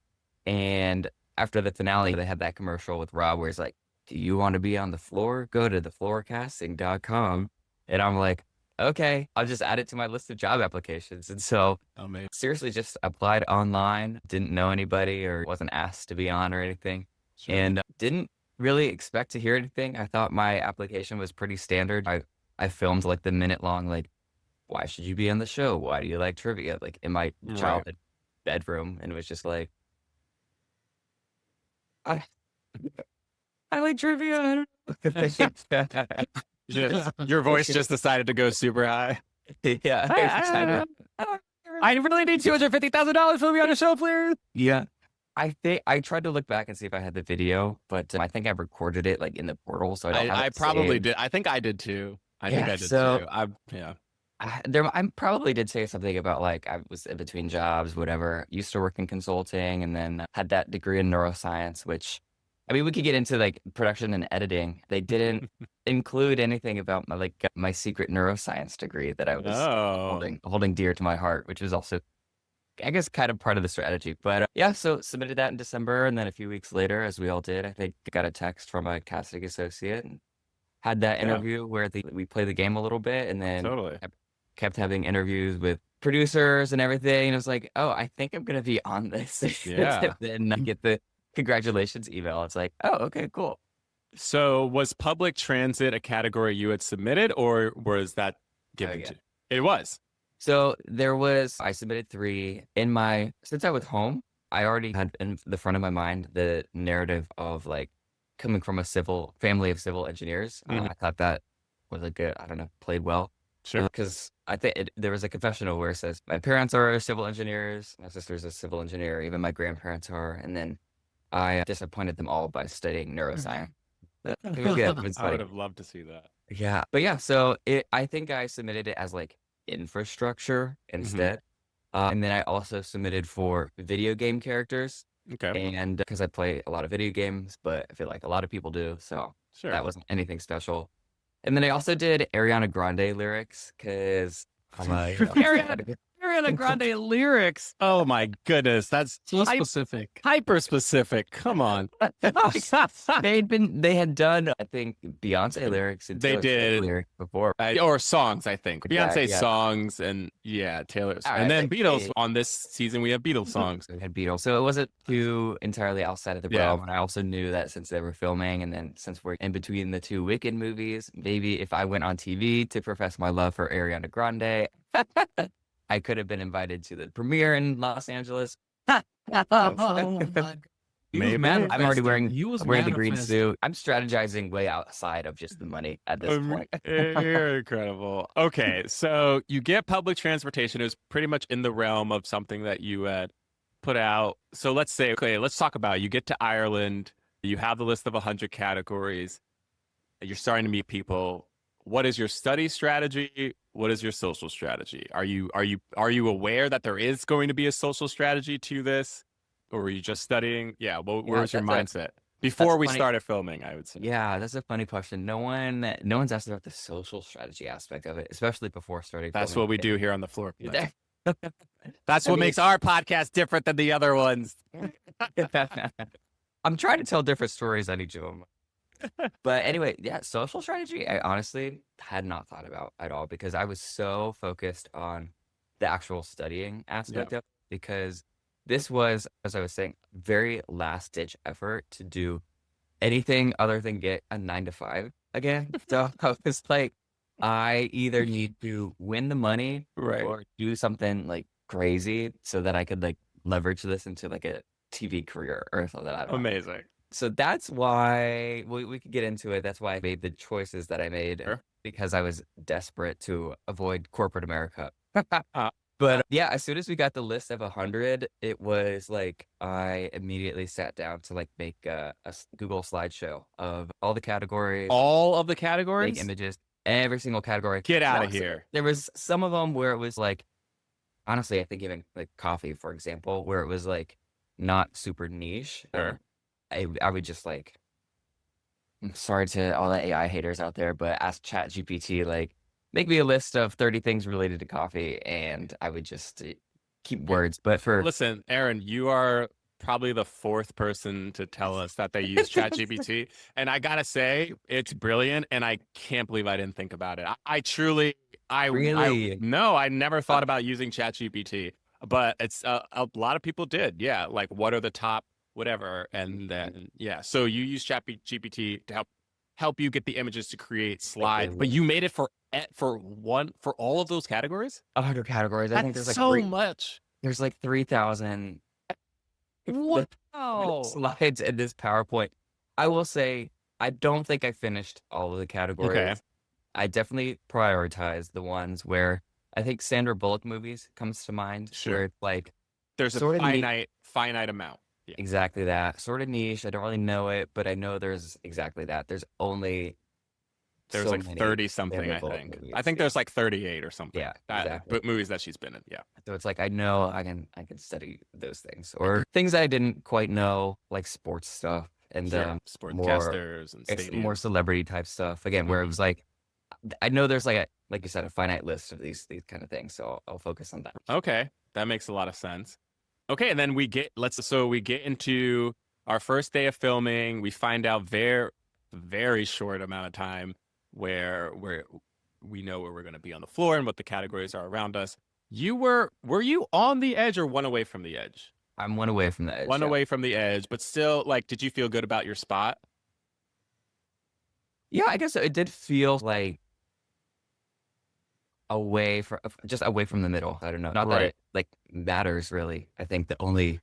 And after the finale, they had that commercial with Rob where it's like, do you want to be on the floor? Go to thefloorcasting.com. And I'm like, okay, I'll just add it to my list of job applications. And so Amazing. seriously just applied online, didn't know anybody or wasn't asked to be on or anything, Sure. and didn't really expect to hear anything. I thought my application was pretty standard. I filmed like the minute long, like, why should you be on the show? Why do you like trivia? Like in my Right. childhood bedroom. And it was just like, I like trivia. I don't know. Your voice just decided to go super high. Yeah. I really need $250,000 to be on the show, please. Yeah. I think I tried to look back and see if I had the video, but I think I recorded it like in the portal, so I don't have I it probably saved. did. I think I did too. I think Yeah, I did so- too. Yeah. I probably did say something about like I was in between jobs, whatever. Used to work in consulting, and then had that degree in neuroscience, which I mean, we could get into like production and editing. They didn't include anything about my secret neuroscience degree that I was Oh. holding dear to my heart, which was also, I guess, kind of part of the strategy. But yeah, so submitted that in December, and then a few weeks later, as we all did, I think I got a text from a casting associate and had that Yeah. interview where we play the game a little bit, and then Totally. kept having interviews with producers and everything. And I was like, oh, I think I'm gonna be on this. Yeah. Then I get the congratulations email. It's like, oh, okay, cool. So was public transit a category you had submitted, or was that given yeah. to? It was. So I submitted 3 since I was home, I already had in the front of my mind the narrative of like coming from a family of civil engineers. I thought that was I don't know, played well. Sure. Because I think there was a confessional where it says, my parents are civil engineers, my sister's a civil engineer, even my grandparents are. And then I disappointed them all by studying neuroscience. It was good. It was I funny. would have loved to see that. Yeah. But yeah, so I think I submitted it as like infrastructure instead. And then I also submitted for video game characters. Okay. And because I play a lot of video games, but I feel like a lot of people do. So Sure. that wasn't anything special. And then I also did Ariana Grande lyrics because I'm Ariana Grande lyrics. Oh my goodness, that's So specific. hyper specific. Come on. they had done, I think, Beyonce lyrics and They Taylor Swift did. lyrics before. Or songs, I think. Yeah, Beyonce yeah. songs and Taylor's. All And right, then like, Beatles hey. on this season. We have Beatles songs. So we had Beatles. So it wasn't too entirely outside of the Yeah. realm. And I also knew that since they were filming and then since we're in between the 2 Wicked movies, maybe if I went on TV to profess my love for Ariana Grande, I could have been invited to the premiere in Los Angeles. Oh my God. Maybe. I'm already wearing the green manifesting. suit. I'm strategizing way outside of just the money at this point. You're incredible. Okay, so you get public transportation. It was pretty much in the realm of something that you had put out. So let's talk about you get to Ireland. You have the list of 100 categories. You're starting to meet people. What is your study strategy? What is your social strategy? Are you aware that there is going to be a social strategy to this? Or were you just studying? Yeah, where's your mindset? Before we started filming, I would say. Yeah, that's a funny question. No one's asked about the social strategy aspect of it, especially before starting. That's filming. what we do here on the floor. That's That's what makes our podcast different than the other ones. I'm trying to tell different stories on each of them. But anyway, yeah, social strategy, I honestly had not thought about at all because I was so focused on the actual studying aspect of it because this was, as I was saying, very last ditch effort to do anything other than get a 9 to 5 again. So I was like, I either need to win the money or do something like crazy so that I could like leverage this into like a TV career or something. I don't know. Amazing. So that's why we could get into it. That's why I made the choices that I made because I was desperate to avoid corporate America. But yeah, as soon as we got the list of 100, it was like I immediately sat down to like make a Google slideshow of all the categories. All of the categories? Make images, every single category. Get out of here. There was some of them where it was like, honestly, I think even like coffee, for example, where it was like not super niche. Sure. I would just like, I'm sorry to all the AI haters out there, but ask ChatGPT, like, make me a list of 30 things related to coffee, and I would just keep words. But listen, Aaron, you are probably the 4th person to tell us that they use ChatGPT, and I gotta say, it's brilliant, and I can't believe I didn't think about it. I never thought about using ChatGPT, but it's a lot of people did. Yeah, like what are the top whatever, and then so you use ChatGPT to help you get the images to create slides, but you made it for all of those categories. 100 categories. I think there's like so much. There's like 3,000 Wow. slides in this PowerPoint. I will say I don't think I finished all of the categories. Okay. I definitely prioritized the ones where I think Sandra Bullock movies comes to mind. Sure. Where it's like There's a sort of finite amount. Yeah. exactly that. Sort of niche. I don't really know it, but I know there's exactly that. There's like so many 30 something, Sandra I Bullock think. movies. I think there's like 38 or something. Yeah, But exactly. movies that she's been in. Yeah. So it's like I know I can study those things or things I didn't quite know, like sports stuff and Sportscasters and stadiums. more celebrity type stuff. Again, where it was like I know there's like you said, a finite list of these kind of things. So I'll focus on that. Okay, that makes a lot of sense. Okay, and then we get into our first day of filming. We find out very short amount of time where we know where we're going to be on the floor and what the categories are around us. Were you on the edge or one away from the edge? I'm one away from the edge. One yeah. away from the edge, but still, like, did you feel good about your spot? Yeah, I guess it did feel like just away from the middle. I don't know. Not that Right. it like matters really. I think the only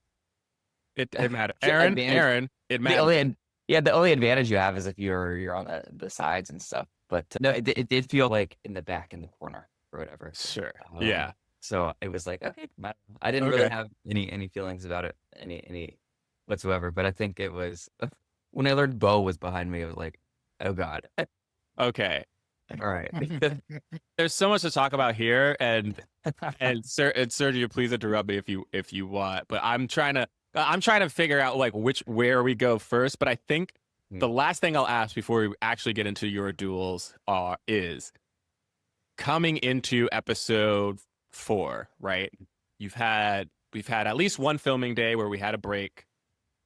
It mattered. The advantage- Aaron, it the mattered. only the only advantage you have is if you're on the sides and stuff. But no, it did feel like in the back in the corner or whatever. Sure. Um, Yeah. So it was like, okay, I didn't really Okay. have any feelings about it, any whatsoever. But I think it was when I learned Bo was behind me, I was like, oh God. Okay. All right. There's so much to talk about here, and Sergio, please interrupt me if you want. But I'm trying to figure out like where we go first. But I think the last thing I'll ask before we actually get into your duels is coming into episode 4, right? We've had at least one filming day where we had a break.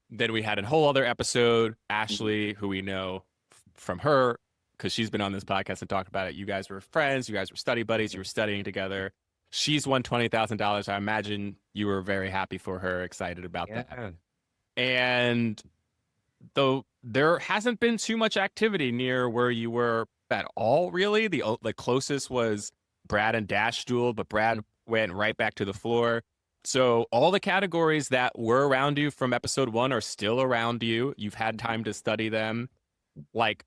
Then we had a whole other episode. Ashley, who we know from her, because she's been on this podcast and talked about it. You guys were friends. You guys were study buddies. You were studying together. She's won $20,000. I imagine you were very happy for her, excited about that. And though there hasn't been too much activity near where you were at all, really. The closest was Brad and Dash duel, but Brad went right back to the floor. So all the categories that were around you from episode 1 are still around you. You've had time to study them. Like,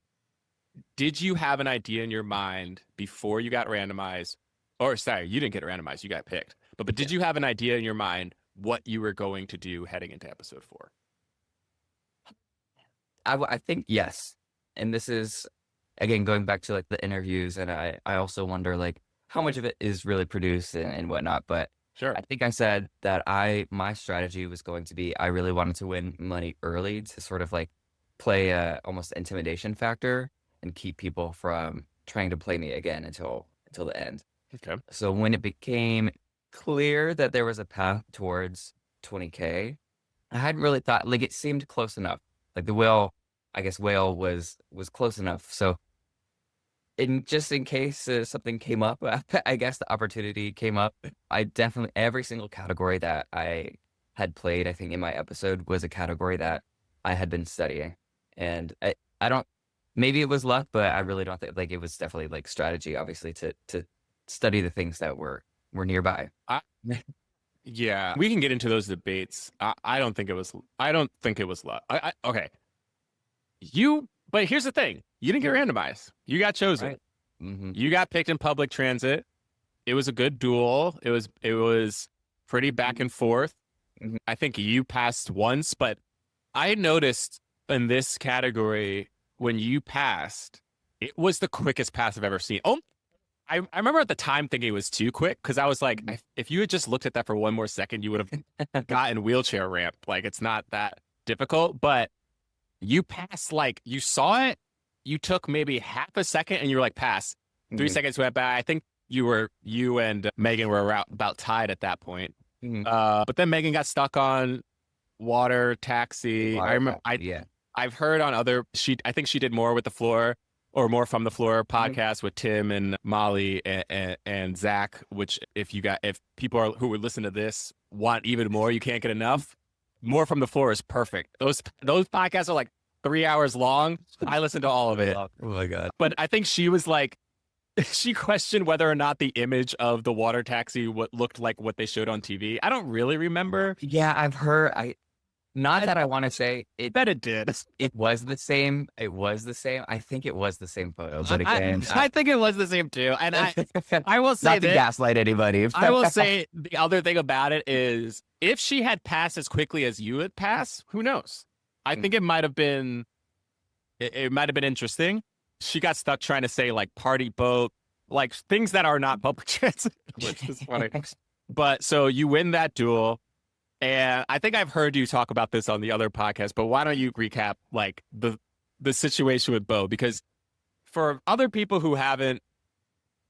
did you have an idea in your mind before you got randomized? Or sorry, you didn't get randomized, you got picked. But did you have an idea in your mind what you were going to do heading into episode 4? I think yes. And this is, again, going back to like the interviews. And I also wonder like how much of it is really produced and whatnot. But Sure. I think I said that my strategy was going to be, I really wanted to win money early to sort of like play a almost intimidation factor and keep people from trying to play me again until the end. Okay. So when it became clear that there was a path towards 20K, I hadn't really thought, like it seemed close enough. Like the whale was close enough. So just in case something came up, I guess the opportunity came up. I definitely, every single category that I had played, I think in my episode was a category that I had been studying. And I don't, maybe it was luck, but I really don't think, like it was definitely like strategy, obviously, to study the things that were nearby. Yeah, we can get into those debates. I don't think it was luck. Okay. But here's the thing. You didn't get randomized. You got chosen. Right. Mm-hmm. You got picked in public transit. It was a good duel. It was pretty back and forth. Mhm. I think you passed once, but I noticed in this category when you passed, it was the quickest pass I've ever seen. Oh, I remember at the time thinking it was too quick because I was like, if you had just looked at that for one more second, you would have gotten wheelchair ramp. Like it's not that difficult, but you passed, like you saw it, you took maybe half a second and you were like, pass. 3 Mhm. seconds went by. I think you and Megan were about tied at that point. Mhm. But then Megan got stuck on water taxi. I remember Yeah. I've heard on I think she did more with the floor or more from the floor podcast with Tim and Molly and Zach, which if people who would listen to this want even more, you can't get enough. More from the floor is perfect. Those podcasts are like 3 hours long. I listened to all of it. Oh my God. But I think she was like, she questioned whether or not the image of the water taxi looked like what they showed on TV. I don't really remember. Yeah, I've heard. That I want to say it. Bet it did. It was the same. It was the same. I think it was the same photo. But again, I think it was the same too. And I will say not to that gaslight anybody. I will say the other thing about it is if she had passed as quickly as you had passed, who knows? I think it might have been interesting. She got stuck trying to say like party boat, like things that are not public transit, which is funny. But so you win that duel. And I think I've heard you talk about this on the other podcast, but why don't you recap like the situation with Bo? Because for other people who haven't,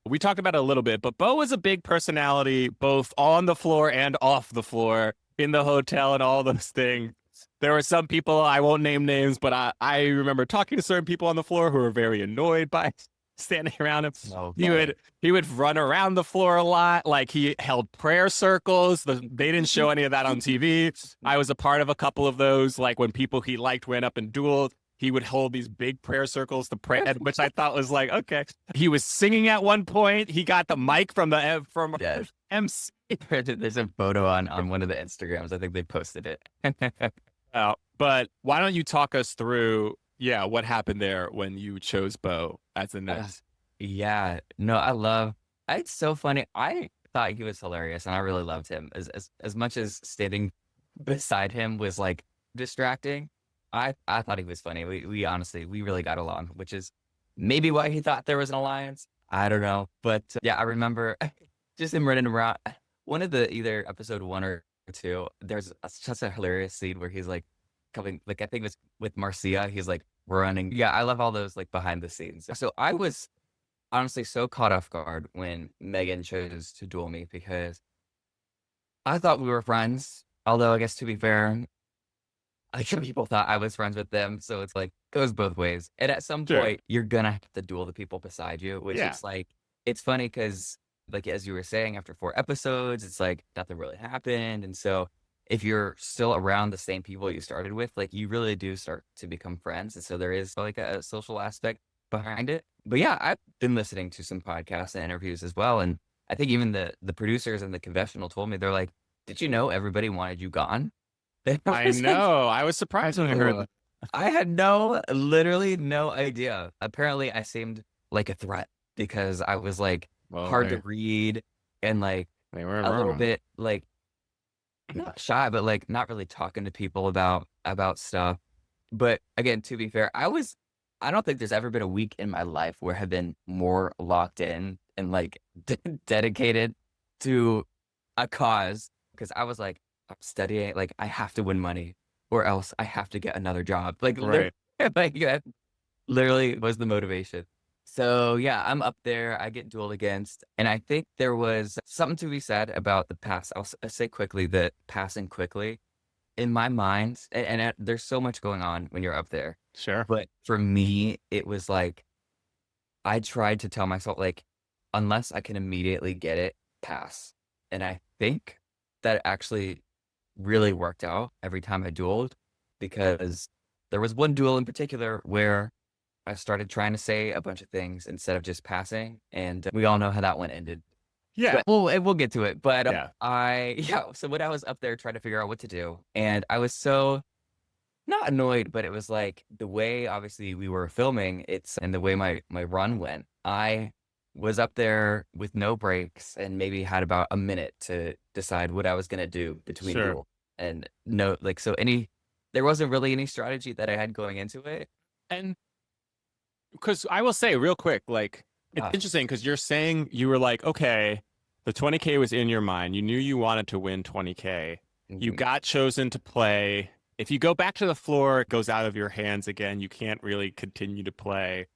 we talked about it a little bit, but Bo is a big personality, both on the floor and off the floor, in the hotel and all those things. There were some people, I won't name names, but I remember talking to certain people on the floor who were very annoyed by standing around him. So He would run around the floor a lot. Like he held prayer circles. They didn't show any of that on TV. I was a part of a couple of those. Like when people he liked went up and dueled, he would hold these big prayer circles to pray, which I thought was like, okay. He was singing at one point. He got the mic from Yes. MC. There's a photo on one of the Instagrams. I think they posted it. But why don't you talk us through, what happened there when you chose Bo as the next? Yeah, no, it's so funny. I thought he was hilarious and I really loved him. As much as standing beside him was like distracting, I thought he was funny. We honestly, we really got along, which is maybe why he thought there was an alliance. I don't know. But I remember just him running around. One of the either episode 1 or 2, there's such a hilarious scene where he's like coming, like I think it was with Marcia. He's like running. Yeah, I love all those like behind the scenes. So I was honestly so caught off guard when Megan chose to duel me because I thought we were friends. Although I guess to be fair, like people thought I was friends with them. So it's like goes both ways. And at some Sure. point, you're gonna have to duel the people beside you, which Yeah. is like it's funny because like as you were saying, after 4 episodes, it's like nothing really happened. And so if you're still around the same people you started with, like you really do start to become friends. And so there is like a social aspect behind it. But yeah, I've been listening to some podcasts and interviews as well. And I think even the producers in the confessional told me, they're like, did you know everybody wanted you gone? I know. I was surprised when I heard that. I had literally no idea. Apparently I seemed like a threat because I was like hard to read and like They were a little wrong. bit like not shy, but like not really talking to people about stuff. But again, to be fair, I don't think there's ever been a week in my life where I've been more locked in and like dedicated to a cause because I was like, I'm studying, like I have to win money or else I have to get another job. Like, Right. like that literally was the motivation. So yeah, I'm up there. I get dueled against, and I think there was something to be said about the pass. I'll say quickly that passing quickly in my mind, and there's so much going on when you're up there. Sure. But for me, it was like I tried to tell myself like, unless I can immediately get it, pass. And I think that actually really worked out every time I dueled because there was one duel in particular where I started trying to say a bunch of things instead of just passing, and we all know how that one ended. Yeah. But we'll get to it. But Yeah. so when I was up there trying to figure out what to do, and I was so not annoyed, but it was like the way obviously we were filming and the way my run went. I was up there with no breaks and maybe had about a minute to decide what I was gonna do between Sure. duel. And no, like there wasn't really any strategy that I had going into it. And because I will say real quick, like it's Ah. interesting because you're saying you were like, okay, the 20K was in your mind. You knew you wanted to win 20K. You Mhm. got chosen to play. If you go back to the floor, it goes out of your hands again. You can't really continue to play.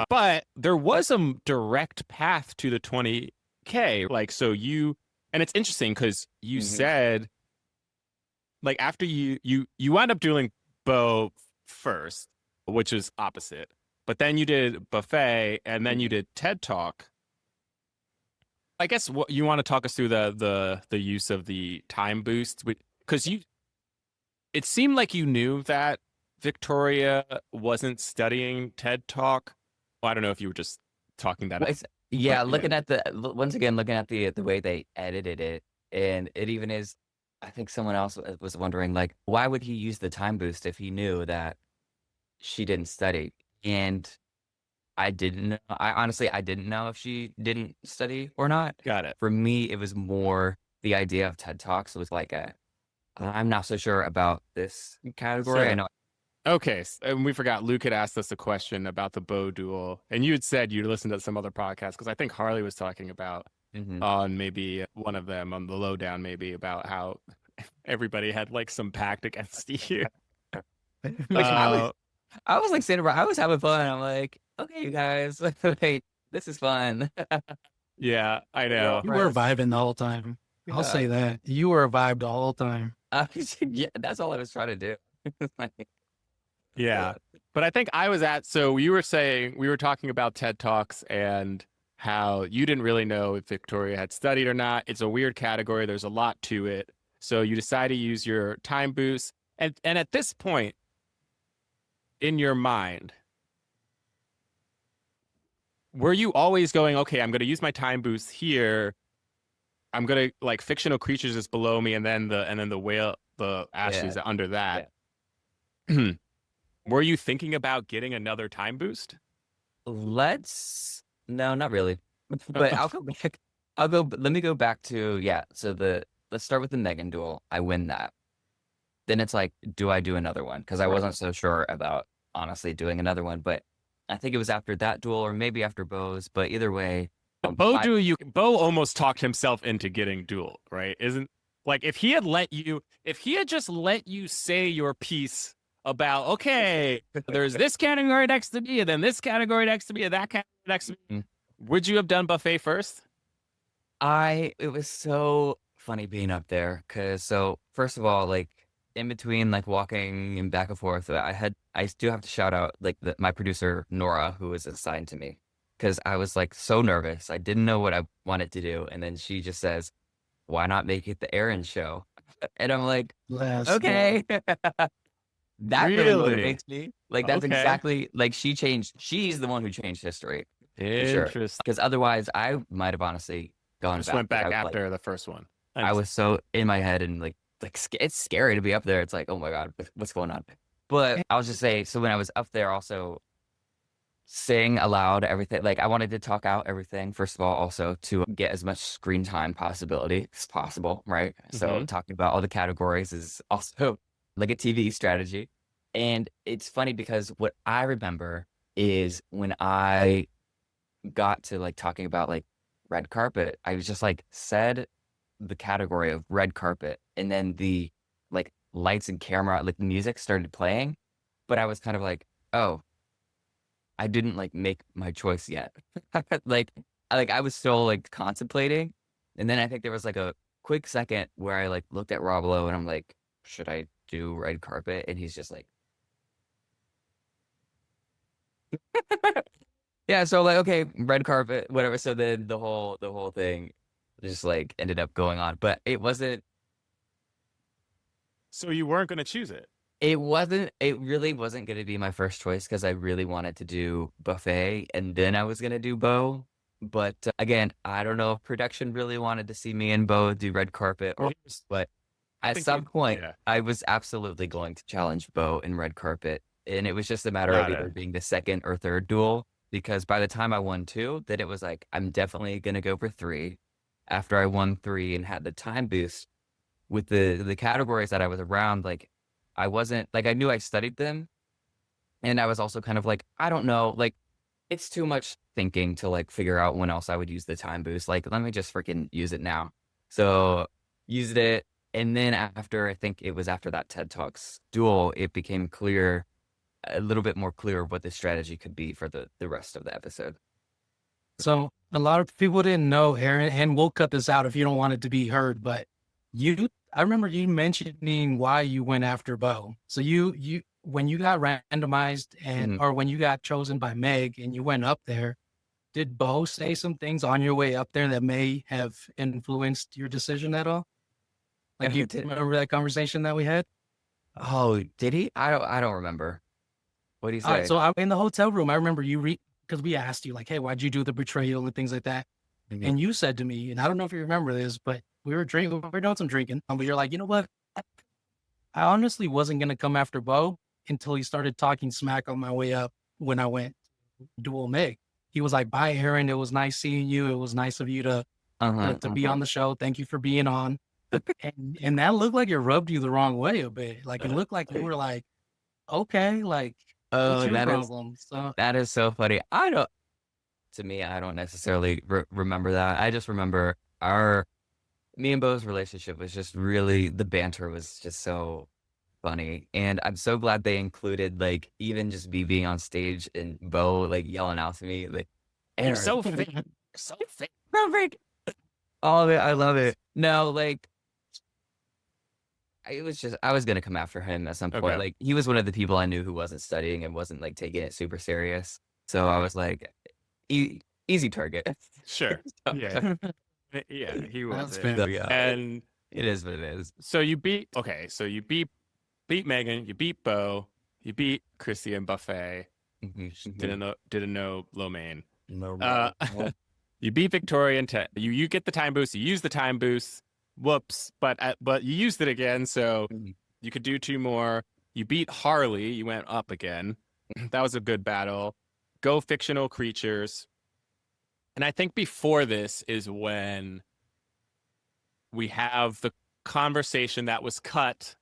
But there was a direct path to the 20K. Like, so and it's interesting because you Mhm. said, like, after you wound up doing Bo first, which is opposite. But then you did Buffet, and then you did TED Talk. I guess what you want to talk us through the use of the time boost, because it seemed like you knew that Victoria wasn't studying TED Talk. Well, I don't know if you were just talking that Well, up. yeah, But, looking at once again, looking at the way they edited it, and it even is, I think someone else was wondering, like, why would he use the time boost if he knew that she didn't study? And I didn't know. I didn't know if she didn't study or not. Got it. For me, it was more the idea of TED Talks was like I'm not so sure about this category. I Sure. know. Okay, and we forgot Luke had asked us a question about the Bo duel, and you had said you'd listened to some other podcasts because I think Harley was talking about Mhm. on maybe one of them on the lowdown, maybe about how everybody had like some pact against you. Like, I was like sitting around, I was having fun. I'm like, okay, you guys, wait, this is fun. Yeah, I know. You were vibing the whole time. I'll say that. You were a vibe the whole time. Yeah, that's all I was trying to do. Like, Yeah. But I think so you were saying, we were talking about TED Talks and how you didn't really know if Victoria had studied or not. It's a weird category. There's a lot to it. So you decide to use your time boost. And at this point in your mind, were you always going, okay, I'm going to use my time boost here. I'm going to like fictional creatures is below me and then the whale, the Ashley's under that. Yeah. Were you thinking about getting another time boost? No, not really. But I'll go back. Let me go back to, so let's start with the Megan duel. I win that. Then it's like, do I do another one? Because I wasn't so sure about honestly doing another one, but I think it was after that duel or maybe after Bo's, but either way. Bo almost talked himself into getting duel, right? Isn't like if he had just let you say your piece about, okay, there's this category next to me, and then this category next to me, and that category next to me, would you have done buffet first? It was so funny being up there because first of all, like in between like walking and back and forth, I do have to shout out like my producer Nora, who was assigned to me, because I was like so nervous. I didn't know what I wanted to do, and then she just says, "Why not make it the Aaron show?" And I'm like, okay. That really motivates me. Like that's exactly like she's the one who changed history. Interesting. Because otherwise I might have honestly gone back. Went back after the first one. I was so in my head and like it's scary to be up there. It's like, oh my God, what's going on? But I'll just say, so when I was up there also sing aloud everything, like I wanted to talk out everything first of all, also to get as much screen time possibility as possible, right? So talking about all the categories is also like a TV strategy. And it's funny because what I remember is when I got to like talking about like red carpet, I was just like said the category of red carpet, and then the like lights and camera, like music started playing, but I was kind of like, oh, I didn't like make my choice yet. like I was still like contemplating, and then I think there was like a quick second where I like looked at Rob Lowe and I'm like, should I do red carpet? And he's just like, yeah. So like, okay, red carpet, whatever. So then the whole thing just like ended up going on, but it wasn't. So you weren't going to choose it? It really wasn't going to be my first choice because I really wanted to do buffet and then I was going to do Bo. But again, I don't know if production really wanted to see me and Bo do red carpet, but at some point, I was absolutely going to challenge Bo in red carpet. And it was just a matter of either being the second or third duel, because by the time I won 2, then it was like, I'm definitely going to go for 3. After I won 3 and had the time boost with the categories that I was around, like I wasn't like, I knew I studied them. And I was also kind of like, I don't know, like it's too much thinking to like figure out when else I would use the time boost. Like, let me just freaking use it now. So used it. And then I think it was after that TED Talks duel, it became clear, a little bit more clear what the strategy could be for the rest of the episode. So a lot of people didn't know, Aaron, and we'll cut this out if you don't want it to be heard, but I remember you mentioning why you went after Bo. So you when you got randomized and or when you got chosen by Meg and you went up there, did Bo say some things on your way up there that may have influenced your decision at all? Like, you remember that conversation that we had? Oh, did he? I don't remember. What did he say? So I'm in the hotel room. I remember you because we asked you like, hey, why'd you do the betrayal and things like that? And you said to me, and I don't know if you remember this, but we were doing some drinking. But you're like, you know what? I honestly wasn't going to come after Bo until he started talking smack on my way up when I went dual Meg. He was like, bye, Aaron. It was nice seeing you. It was nice of you to be on the show. Thank you for being on. And that looked like it rubbed you the wrong way a bit. Like it looked like you were like, okay, like, what's your problem? That is so funny. I don't necessarily remember that. I just remember me and Bo's relationship was just really, the banter was just so funny. And I'm so glad they included like even just me being on stage and Bo like yelling out to me like, Aaron, so fake. So fake. Perfect. All of it. I love it. No, like it was just I was gonna come after him at some point. Okay. Like he was one of the people I knew who wasn't studying and wasn't like taking it super serious. So I was like, easy target. Sure. So, Yeah. Yeah, he That's was. fair. yeah, And it is what it is. so you beat beat Megan, you beat Bo, you beat Chrissy and Buffet. Didn't know Lomaine. Uh, you beat Victoria and you get the time boost. You use the time boost. Whoops! But you used it again, so you could do 2 more. You beat Harley. You went up again. That was a good battle. Go fictional creatures. And I think before this is when we have the conversation that was cut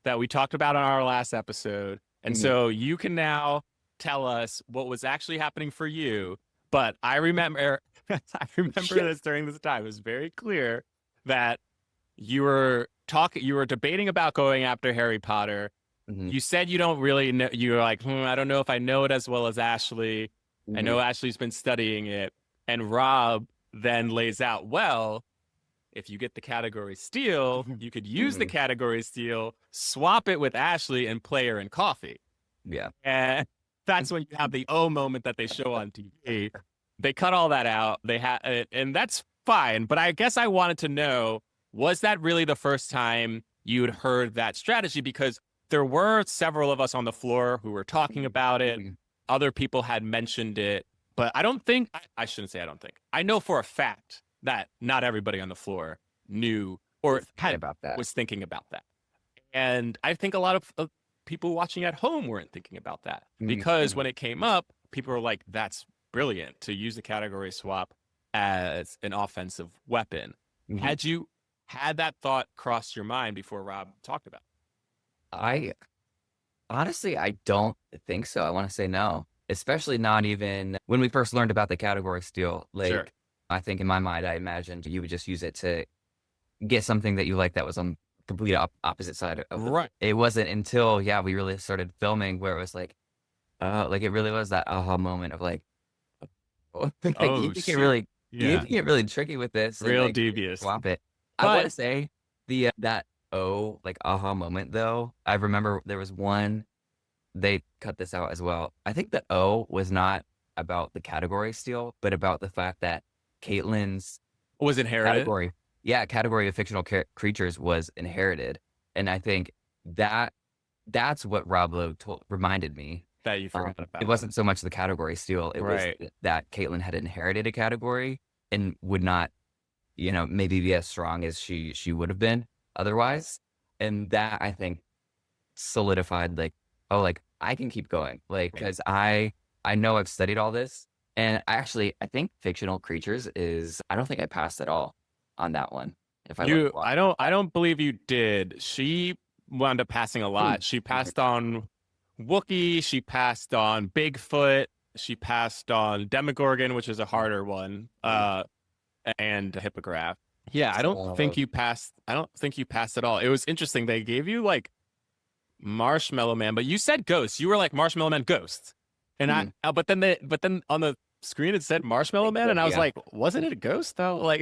that we talked about on our last episode. And so you can now tell us what was actually happening for you. But I remember this during this time. It was very clear that you were debating about going after Harry Potter. You said you don't really know. You were like, I don't know if I know it as well as Ashley. I know Ashley's been studying it. And Rob then lays out, well, if you get the category steal, you could use the category steal, swap it with Ashley, and play her in coffee. Yeah. And that's when you have the moment that they show on TV. They cut all that out. They had, and that's fine. But I guess I wanted to know, was that really the first time you'd heard that strategy? Because there were several of us on the floor who were talking about it. Other people had mentioned it. But I don't think, I shouldn't say I don't think. I know for a fact that not everybody on the floor knew or was thinking about that. And I think a lot of people watching at home weren't thinking about that. Because when it came up, people were like, that's brilliant to use the category swap as an offensive weapon. Had you had that thought cross your mind before Rob talked about it? Honestly, I don't think so. I want to say no. Especially not even when we first learned about the category steal. Like, Sure. I think in my mind, I imagined you would just use it to get something that you like that was on complete opposite side of Right. It wasn't until, we really started filming where it was like it really was that aha moment of like, you can get really, you can get really tricky with this. Real and, devious. Swap it. But, I want to say that aha moment though. I remember there was one. They cut this out as well. I think the O was not about the category steal, but about the fact that Caitlin's was inherited. Category of fictional creatures was inherited. And I think that's what Rob Lowe reminded me. That you forgot about. It wasn't so much the category steal. It was that Caitlin had inherited a category and would not, maybe be as strong as she would have been otherwise. And that, I think, solidified I can keep going. Because I know I've studied all this. And I think fictional creatures I don't think I passed at all on that one. I don't believe you did. She wound up passing a lot. She passed on Wookiee. She passed on Bigfoot. She passed on Demogorgon, which is a harder one, and Hippogriff. Yeah, I don't think you passed. I don't think you passed at all. It was interesting. They gave you Marshmallow Man, but you said Ghost. You were like Marshmallow Man Ghost, and but then on the screen it said Marshmallow Man, and I was like, wasn't it a ghost though?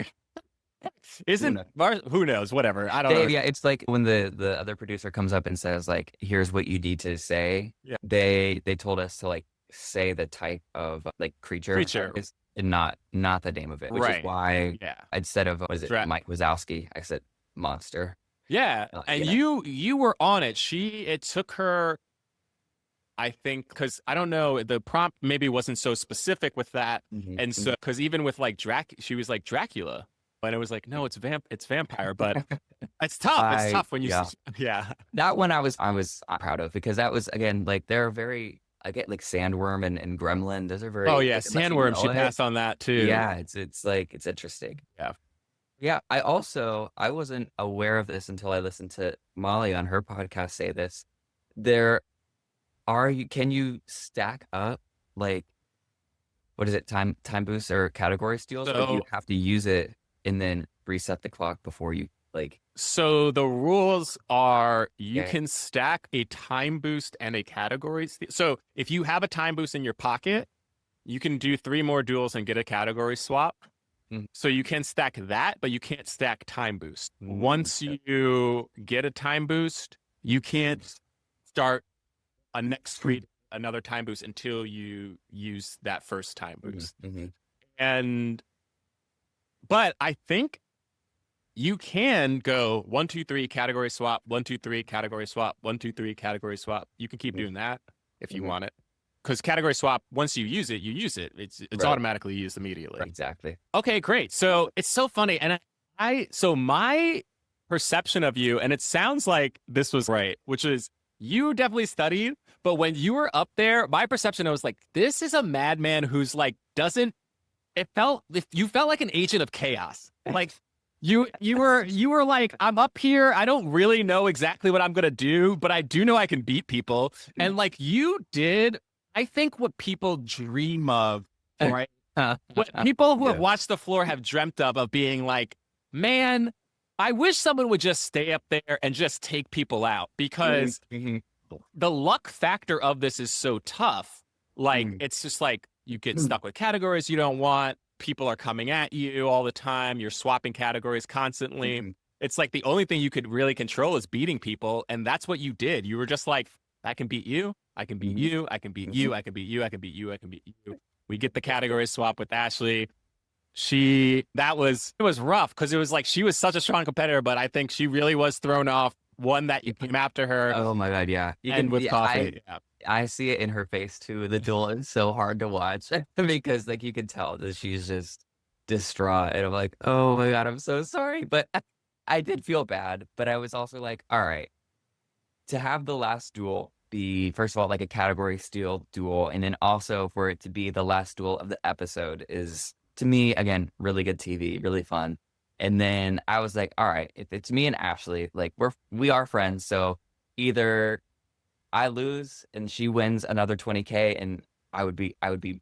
Who knows? Whatever. I don't know. Yeah, it's like when the other producer comes up and says here's what you need to say. Yeah. They told us to say the type of creature and not the name of it, which is why instead of Mike Wazowski, I said monster. Yeah, and you were on it. It took her, I think, because I don't know, the prompt maybe wasn't so specific with that, and so because even with she was like Dracula, and it was like, no, it's vampire, but it's tough. It's tough when you That one I was proud of because that was again they're very. I get Sandworm and Gremlin. Those are very. Oh yeah, Sandworm. She passed on that too. Yeah, it's interesting. Yeah. Yeah, I wasn't aware of this until I listened to Molly on her podcast say this. Can you stack up what is it, time boosts or category steals? Or you have to use it and then reset the clock before you So the rules are you can stack a time boost and a category steal. So if you have a time boost in your pocket, you can do 3 more duels and get a category swap. So you can stack that, but you can't stack time boost. Mm. Once you get a time boost, you can't start another time boost until you use that first time boost. But I think you can go 1, 2, 3 category swap, 1, 2, 3 category swap, 1, 2, 3 category swap. You can keep doing that if you want it. Because category swap, once you use it, you use it. It's Right. automatically used immediately. Exactly. Okay, great. So it's so funny. And so my perception of you, and it sounds like this was right, which is you definitely studied, but when you were up there, my perception was like, this is a madman who's like, you felt like an agent of chaos. Like you were like, I'm up here. I don't really know exactly what I'm going to do, but I do know I can beat people. And like you did, I think what people dream of, right? What people who have watched the floor have dreamt of being like, man, I wish someone would just stay up there and just take people out, because the luck factor of this is so tough. Like, it's just like you get stuck with categories you don't want. People are coming at you all the time. You're swapping categories constantly. It's like the only thing you could really control is beating people. And that's what you did. You were just like, I can beat you. I can beat you. I can beat you. I can beat you. I can beat you. I can beat you. We get the category swap with Ashley. It was rough because it was like she was such a strong competitor, but I think she really was thrown off. One that you came after her. Oh my God, yeah. With coffee. I see it in her face too. The duel is so hard to watch because like you can tell that she's just distraught, and I'm like, oh my God, I'm so sorry. But I did feel bad, but I was also like, all right, to have the last duel be, first of all, like a category steal duel, and then also for it to be the last duel of the episode is, to me, again, really good TV, really fun. And then I was like, all right, if it's me and Ashley, like we are friends, so either I lose and she wins another 20K, and I would be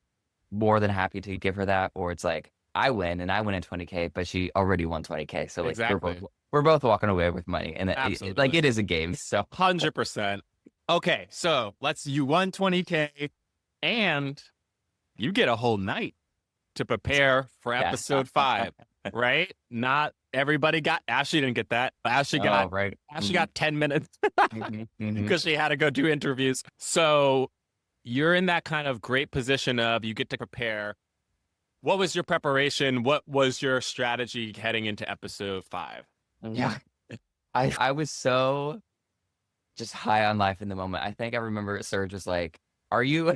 more than happy to give her that, or it's like I win and I win a 20K, but she already won 20K, so like Exactly. we're both walking away with money, and Absolutely. it is a game, so 100%. Okay, so you won 20K, and you get a whole night to prepare for episode 5, right? Not everybody got. Ashley didn't get that. Ashley got 10 minutes because she had to go do interviews. So you're in that kind of great position of you get to prepare. What was your preparation? What was your strategy heading into episode 5? Yeah. I was so just high on life in the moment. I think I remember Serge was like, "Are you?"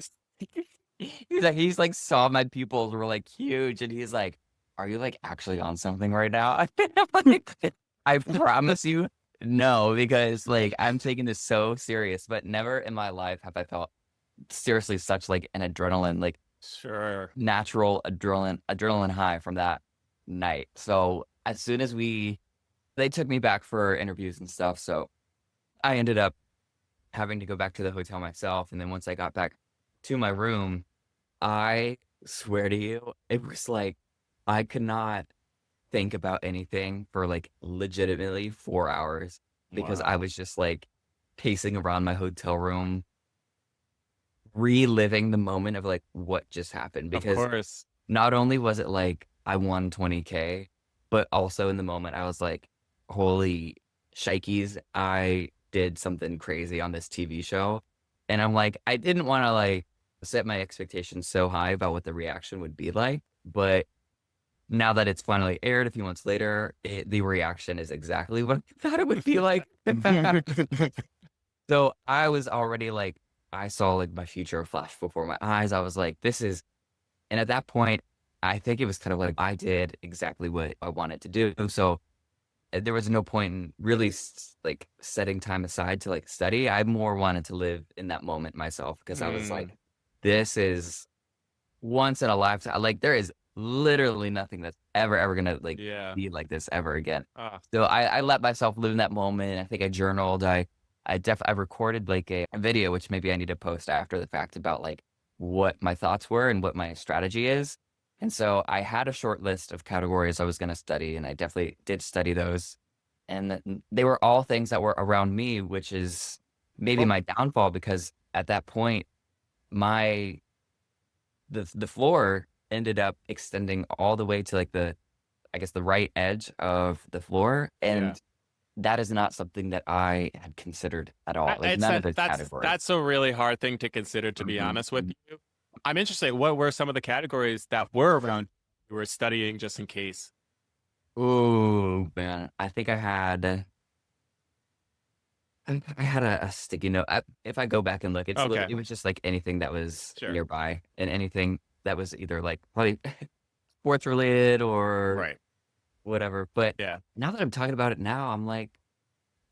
He's like saw my pupils were like huge, and he's like, "Are you like actually on something right now?" I'm like, I promise you, no, because like I'm taking this so serious. But never in my life have I felt seriously such like an adrenaline, like natural adrenaline high from that night. So as soon as they took me back for interviews and stuff, so I ended up having to go back to the hotel myself. And then once I got back to my room, I swear to you, it was like I could not think about anything for like legitimately 4 hours, because I was just like pacing around my hotel room, reliving the moment of like what just happened. Because of course, not only was it like I won 20K, but also in the moment I was like, holy shikeys, I did something crazy on this TV show. And I'm like, I didn't want to like set my expectations so high about what the reaction would be like, but now that it's finally aired a few months later, the reaction is exactly what I thought it would be like. So I was already like, I saw like my future flash before my eyes. I was like, and at that point, I think it was kind of like I did exactly what I wanted to do. So there was no point in really like setting time aside to like study. I more wanted to live in that moment myself, because I was like, this is once in a lifetime. Like there is literally nothing that's ever gonna like be like this ever again. So I let myself live in that moment. I think I journaled. I recorded like a video, which maybe I need to post after the fact, about like what my thoughts were and what my strategy is. And so I had a short list of categories I was going to study, and I definitely did study those. And they were all things that were around me, which is maybe my downfall, because at that point, the floor ended up extending all the way to like the right edge of the floor, and that is not something that I had considered at all. Like It's none of that those categories. that's a really hard thing to consider, to be Mhm. honest with you. I'm interested. What were some of the categories that were around you were studying just in case? Oh man, I think I had a sticky note. If I go back and look, Okay. it was just like anything that was Sure. nearby, and anything that was either like probably sports related or Right. whatever. But Yeah. now that I'm talking about it now, I'm like,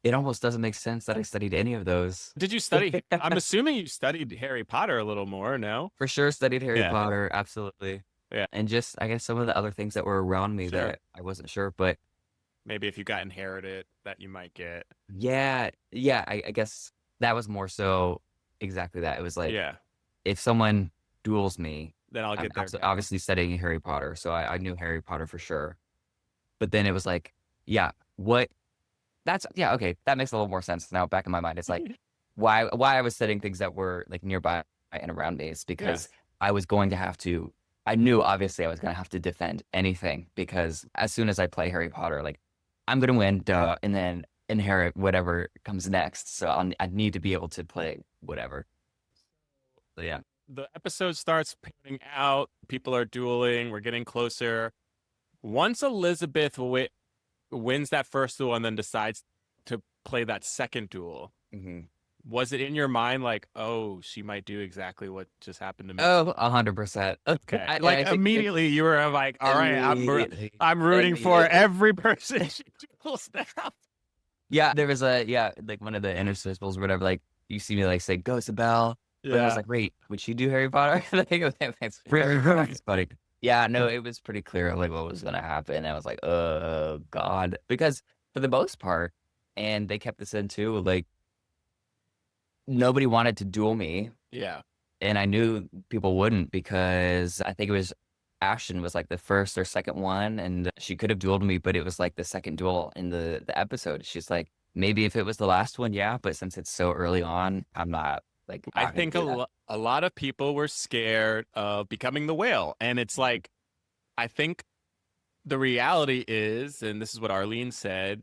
it almost doesn't make sense that I studied any of those. Did you study? I'm assuming you studied Harry Potter a little more, no? For sure, studied Harry Yeah. Potter, absolutely. Yeah. And just I guess some of the other things that were around me Sure. that I wasn't sure, but Maybe if you got inherited, that you might get. yeah, I guess that was more so exactly that. It was like Yeah. if someone duels me, Then I'll I'm get there. obviously studying Harry Potter, so I knew Harry Potter for sure. But then it was like, yeah, what? Okay, that makes a little more sense now. Back in my mind, it's like why I was studying things that were like nearby and around me is because I was going to have to. I knew obviously I was going to have to defend anything because as soon as I play Harry Potter, like I'm going to win, duh, and then inherit whatever comes next. So I need to be able to play whatever. So yeah. The episode starts panning out. People are dueling. We're getting closer. Once Elizabeth wins that first duel and then decides to play that second duel, Mm-hmm. was it in your mind like, oh, she might do exactly what just happened to me? Oh, 100%. Okay. I Like think immediately you were like, all right, immediately. I'm rooting for Immediately. every person she duels now. Yeah, there was like one of the interstitials or whatever, like you see me like say, "Go Isabel." But I was like, wait, would she do Harry Potter? Like, it's funny. Yeah, no, it was pretty clear like what was gonna happen. I was like, oh God. Because for the most part, and they kept this in too, like nobody wanted to duel me. Yeah. And I knew people wouldn't because I think it was Ashton was like the first or second one, and she could have dueled me, but it was like the second duel in the episode. She's like, maybe if it was the last one, yeah, but since it's so early on, I'm not like. I not gonna think do that. a lot of people were scared of becoming the whale. And it's like, I think the reality is, and this is what Arlene said,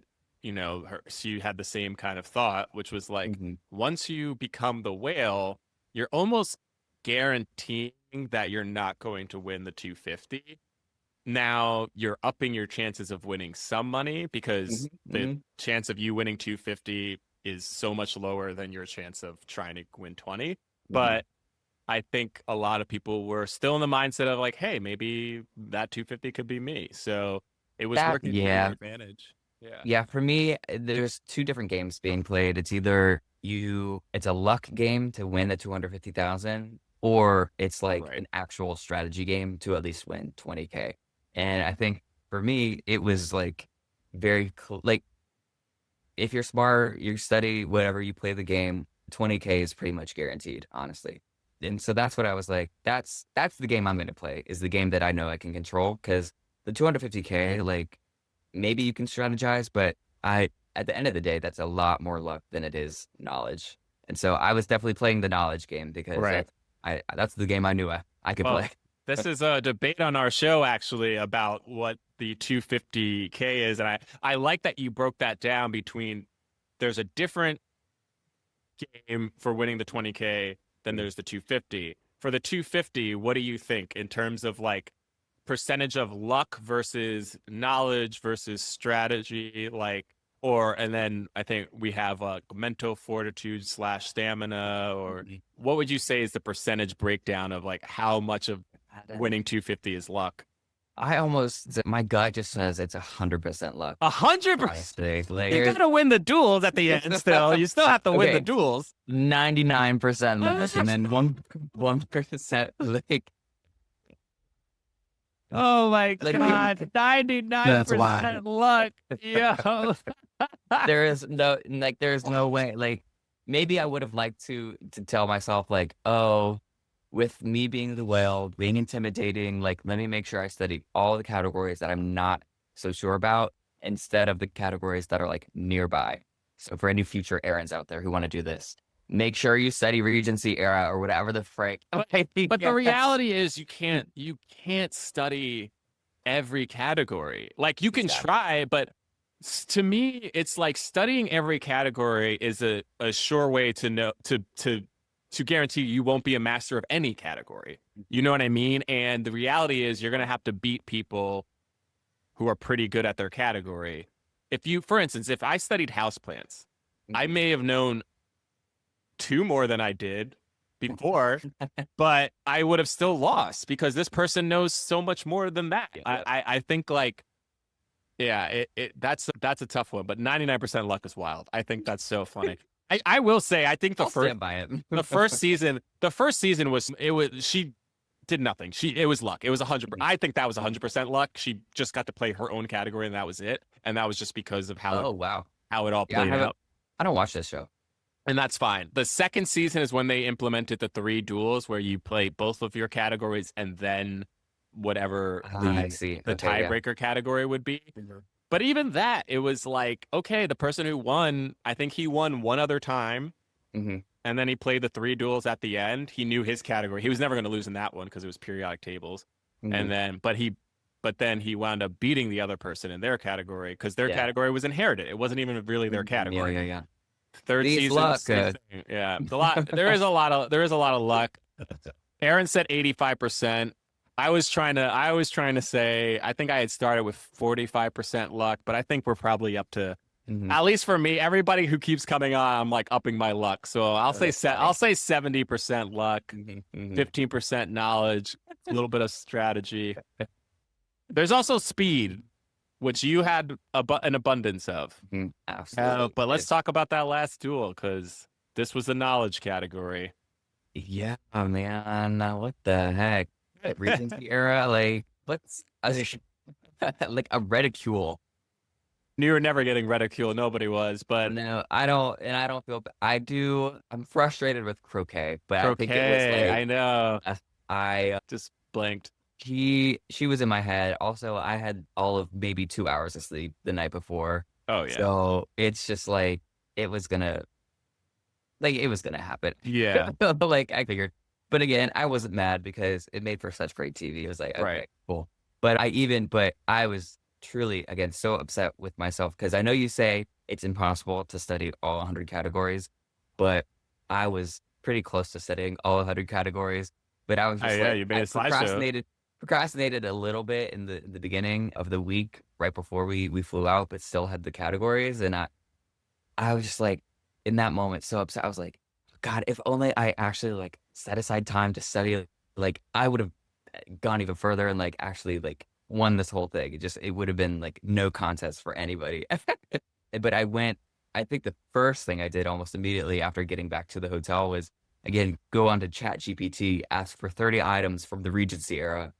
she had the same kind of thought, which was like, Mhm. once you become the whale, you're almost guaranteeing that you're not going to win the 250. Now you're upping your chances of winning some money because the chance of you winning 250 is so much lower than your chance of trying to win 20. But I think a lot of people were still in the mindset of like, hey, maybe that 250 could be me. So it was working to your advantage. Yeah. Yeah, for me, there's two different games being played. It's either it's a luck game to win the 250,000, or it's like an actual strategy game to at least win 20K. And I think for me, it was like very like if you're smart, you study, whatever, you play the game, 20K is pretty much guaranteed, honestly. And so that's what I was like, that's the game I'm going to play, is the game that I know I can control, because the 250K, like maybe you can strategize, but at the end of the day, that's a lot more luck than it is knowledge. And so I was definitely playing the knowledge game because that's the game I knew I could play. This is a debate on our show, actually, about what the 250K is. And I like that you broke that down between there's a different game for winning the 20K than there's the 250. For the 250, what do you think in terms of like percentage of luck versus knowledge versus strategy? And then I think we have mental fortitude / stamina, or what would you say is the percentage breakdown of like how much of winning 250 is luck? My gut just says it's 100% luck. 100%. You gotta win the duels at the end. Still, you still have to win the duels. 99% luck, and then 1% like. Oh my God, 99% luck. Yeah. There's no way. Like maybe I would have liked to tell myself like, oh, with me being the whale, being intimidating, like let me make sure I study all the categories that I'm not so sure about instead of the categories that are like nearby. So for any future errands out there who want to do this, make sure you study Regency era or whatever the frick. But the reality is you can't study every category. Like you can try, but to me, it's like studying every category is a sure way to know to guarantee you won't be a master of any category. You know what I mean? And the reality is you're gonna have to beat people who are pretty good at their category. If you, for instance, if I studied houseplants, I may have known 2 more than I did before, but I would have still lost because this person knows so much more than that. I think like, yeah, that's a tough one, but 99% luck is wild. I think that's so funny. I will say, I think I'll stand by it. the first season was she did nothing. It was luck. It was 100%. I think that was 100% luck. She just got to play her own category and that was it. And that was just because of how it all played out. I don't watch this show. And that's fine. The second season is when they implemented the 3 duels where you play both of your categories and then whatever the tiebreaker category would be. But even that, it was like, okay, the person who won, I think he won one other time. Mm-hmm. And then he played the 3 duels at the end. He knew his category. He was never going to lose in that one because it was periodic tables. Mm-hmm. And then, but then he wound up beating the other person in their category because their category was inherited. It wasn't even really their category. Yeah. Third season, luck. Yeah, a lot. There is a lot of luck. Aaron said 85%. I was trying to say I think I had started with 45% luck, but I think we're probably up to at least for me. Everybody who keeps coming on, I'm like upping my luck. So I'll say 70% luck, 15% knowledge, a little bit of strategy. There's also speed, which you had an abundance of. Absolutely. But let's talk about that last duel because this was the knowledge category. Yeah, man. What the heck? Regency era, like what's like a reticule. You were never getting reticule. Nobody was, but no, I don't feel. I do. I'm frustrated with croquet, but croquet, I think it was like I know. I just blanked. She was in my head. Also, I had all of maybe 2 hours of sleep the night before. Oh yeah. So it's just like it was gonna happen. Yeah. Like I figured. But again, I wasn't mad because it made for such great TV. It was like, okay, cool. But I was truly, again, so upset with myself because I know you say it's impossible to study all 100 categories, but I was pretty close to studying all 100 categories. But I was just you made a slideshow. Procrastinated a little bit in the beginning of the week, right before we flew out, but still had the categories. And I was just like, in that moment, so upset. I was like, God, if only I actually like set aside time to study, like I would have gone even further and like actually like won this whole thing. It would have been like no contest for anybody. But I think the first thing I did almost immediately after getting back to the hotel was, again, go onto ChatGPT, ask for 30 items from the Regency era.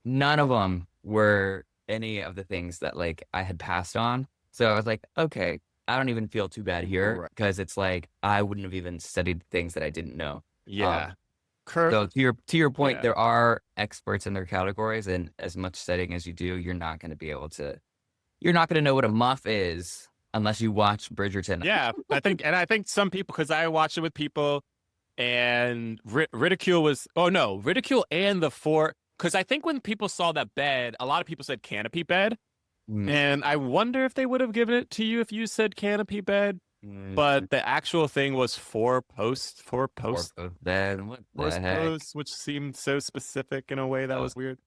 None of them were any of the things that like I had passed on. So I was like, okay, I don't even feel too bad here because it's like I wouldn't have even studied things that I didn't know. Yeah. So to your point, there are experts in their categories, and as much studying as you do, you're not going to know what a muff is unless you watch Bridgerton. Yeah, I think some people, because I watched it with people, and ridicule and the 4. Because I think when people saw that bed, a lot of people said canopy bed. And I wonder if they would have given it to you if you said canopy bed. But the actual thing was 4 posts. Then what the heck? Posts, which seemed so specific in a way that was weird.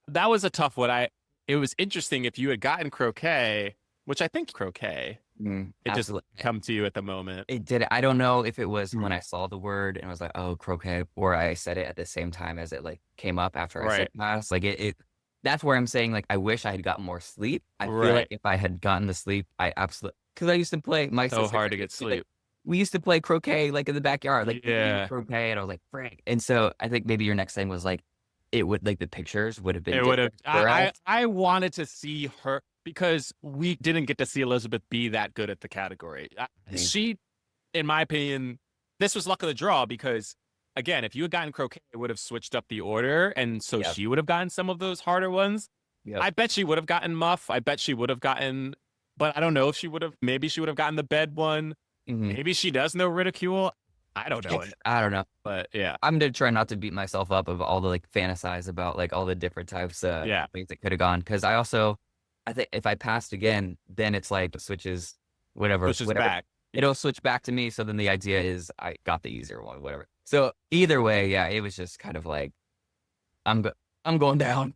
That was a tough one. It was interesting if you had gotten croquet, which I think croquet. It just come to you at the moment. It did. I don't know if it was when I saw the word and I was like, oh, croquet, or I said it at the same time as it like came up after I said pass. Like it. That's where I'm saying, like, I wish I had gotten more sleep. I feel like if I had gotten the sleep, because I used to play my sister. So hard to get sleep. We used to play croquet, like, in the backyard, like, croquet, and I was like, frick. And so I think maybe your next thing was, like, it would, like, the pictures would have been different. I wanted to see her, because we didn't get to see Elizabeth be that good at the category. She, in my opinion, this was luck of the draw, because again, if you had gotten croquet, it would have switched up the order, and so she would have gotten some of those harder ones. I bet she would have gotten muff. I bet she would have gotten, but I don't know if she would have. Maybe she would have gotten the bed one. Maybe she does know ridicule. I don't know it, I don't know. but yeah, I'm gonna try not to beat myself up of all the like fantasize about like all the different types of Yeah. things that could have gone. Because I think if I passed again, then it's like switches whatever, which is back. It'll switch back to me. So then the idea is I got the easier one, whatever. So either way, yeah, it was just kind of like I'm going down.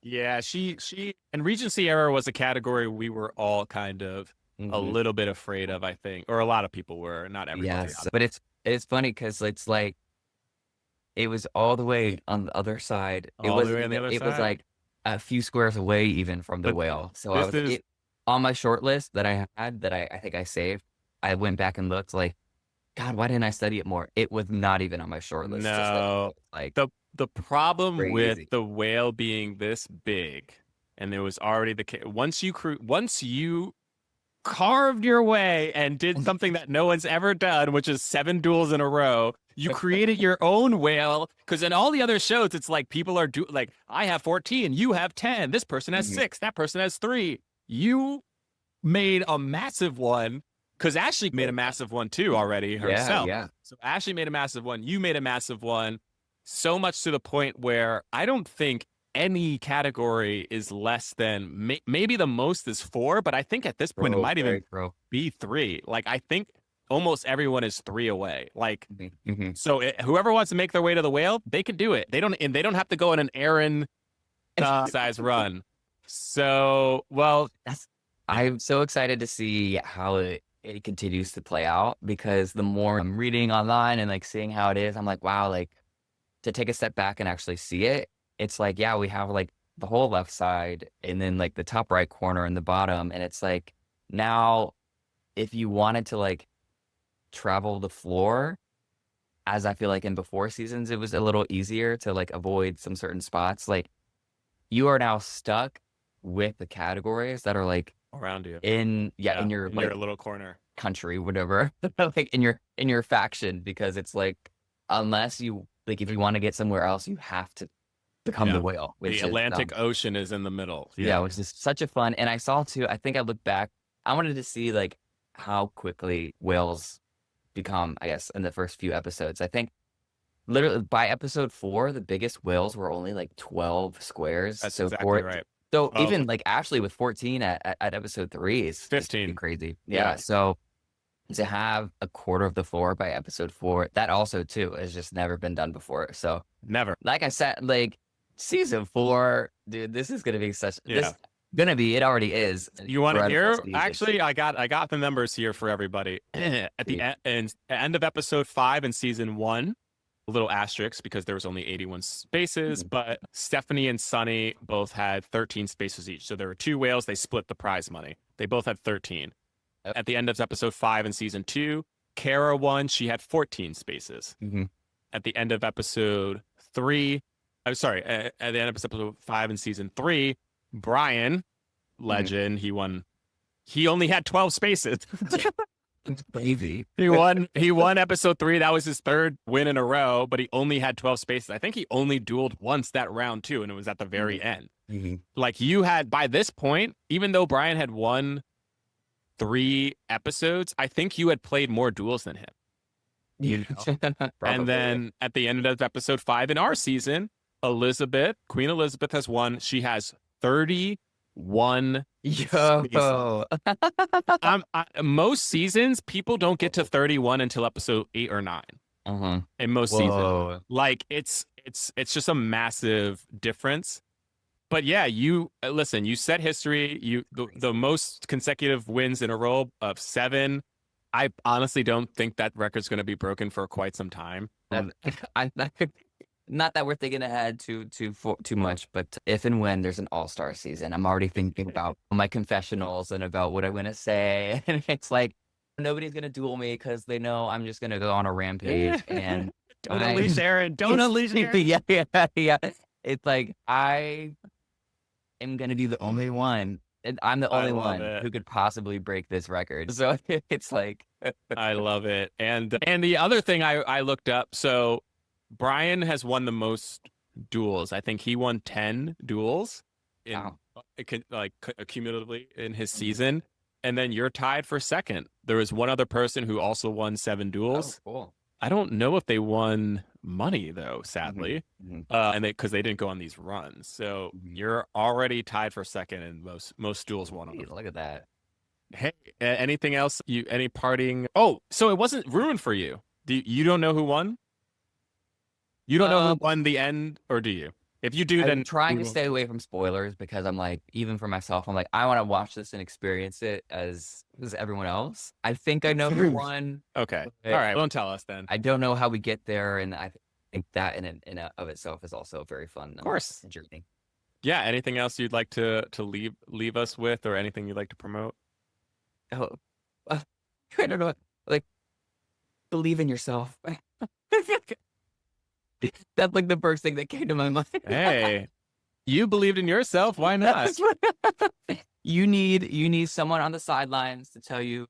Yeah, she and Regency era was a category we were all kind of a Mhm. little bit afraid of, I think, or a lot of people were, not everybody. Yes, but it's funny because it's like it was all the way on the other side. It All the wasn't way on the even, other it was side? like a few squares away even from the But whale. So this is on my short list that I had that I think I saved. I went back and looked like, God, why didn't I study it more? It was not even on my short list to study. no Like the problem with crazy. the whale being this big, and there was already once you carved your way and did something that no one's ever done, which is 7 duels in a row. You created your own whale, because in all the other shows, it's like people are like, I have 14, you have 10, this person has Mhm. 6, that person has 3. You made a massive one, because Ashley made a massive one too already herself. Yeah. So Ashley made a massive one, you made a massive one, so much to the point where I don't think any category is less than maybe the most is 4, but I think at this point it might even be 3. Like I think almost everyone is 3 away. Like Mhm. so, whoever wants to make their way to the whale, they can do it. They don't have to go on an Aaron size run. So, well, I'm so excited to see how it continues to play out, because the more I'm reading online and like seeing how it is, I'm like, wow, like to take a step back and actually see it. It's like, yeah, we have like the whole left side and then like the top right corner and the bottom. And it's like now if you wanted to like travel the floor, as I feel like in before seasons, it was a little easier to like avoid some certain spots. Like you are now stuck with the categories that are like around you, in your in like your little corner. country, whatever, like in your faction, because it's like unless you like if you want to get somewhere else, you have to become the whale. The Atlantic Ocean is in the middle. Yeah, which is such a fun. And I saw too. I think I looked back. I wanted to see like how quickly whales become. I guess in the first few episodes, I think literally by episode 4, the biggest whales were only like 12 squares. That's so exactly right. So even like Ashley with 14 at episode 3 is 15. crazy. Yeah. So to have a quarter of the floor by episode 4, that also too has just never been done before. So Never. like I said, like season 4, dude, this is gonna be it already is. You want to hear? Season. Actually, I got the numbers here for everybody. At the end of episode 5 in season 1, a little asterisk because there was only 81 spaces, but Stephanie and Sunny both had 13 spaces each. So there were 2 whales. They split the prize money. They both had 13. At the end of episode 5 in season 2, Kara won. She had 14 spaces. At the end of episode 3, I'm sorry, at the end of episode 5 in season 3, Brian, legend, he won. He only had 12 spaces. It's crazy. He won episode 3. That was his 3rd win in a row, but he only had 12 spaces. I think he only dueled once that round too, and it was at the very end. Like you had, by this point, even though Brian had won 3 episodes, I think you had played more duels than him. You know? And then at the end of episode 5 in our season, Queen Elizabeth has won. She has 31 Yo. Most seasons, people don't get to 31 until episode 8 or 9. In most seasons, like it's just a massive difference. But yeah, you listen. You set history. The most consecutive wins in a row of 7. I honestly don't think that record's going to be broken for quite some time. Not that we're thinking ahead too much, but if and when there's an all-star season, I'm already thinking about my confessionals and about what I'm going to say. And it's like, nobody's going to duel me because they know I'm just going to go on a rampage. And don't unleash Aaron. Don't unleash Aaron. Yeah. It's like, I am going to be the only one. And I'm the only one who could possibly break this record. So it's like, I love it. And the other thing I looked up, so Brian has won the most duels. I think he won 10 duels cumulatively in his season. And then you're tied for 2nd. There was one other person who also won 7 duels. Oh, cool. I don't know if they won money though, sadly, Mhm. and because they didn't go on these runs. So Mhm. you're already tied for second in most stools won on Hey, them. look at that. Hey, anything else? Any partying? Oh, so it wasn't ruined for you. You don't know who won? You don't know who won the end, or do you? If you do, I'm then trying we to will- stay away from spoilers because I'm like, even for myself, I'm like, I want to watch this and experience it as everyone else. I think I know who won. Okay. but All right. Don't tell us then. I don't know how we get there, and I think that of itself is also very fun. Of course. Journey. Yeah. Anything else you'd like to leave us with, or anything you'd like to promote? Oh, I don't know. Like, believe in yourself. That's like the first thing that came to my mind. Hey, you believed in yourself. Why not? That's what- you need someone on the sidelines to tell you,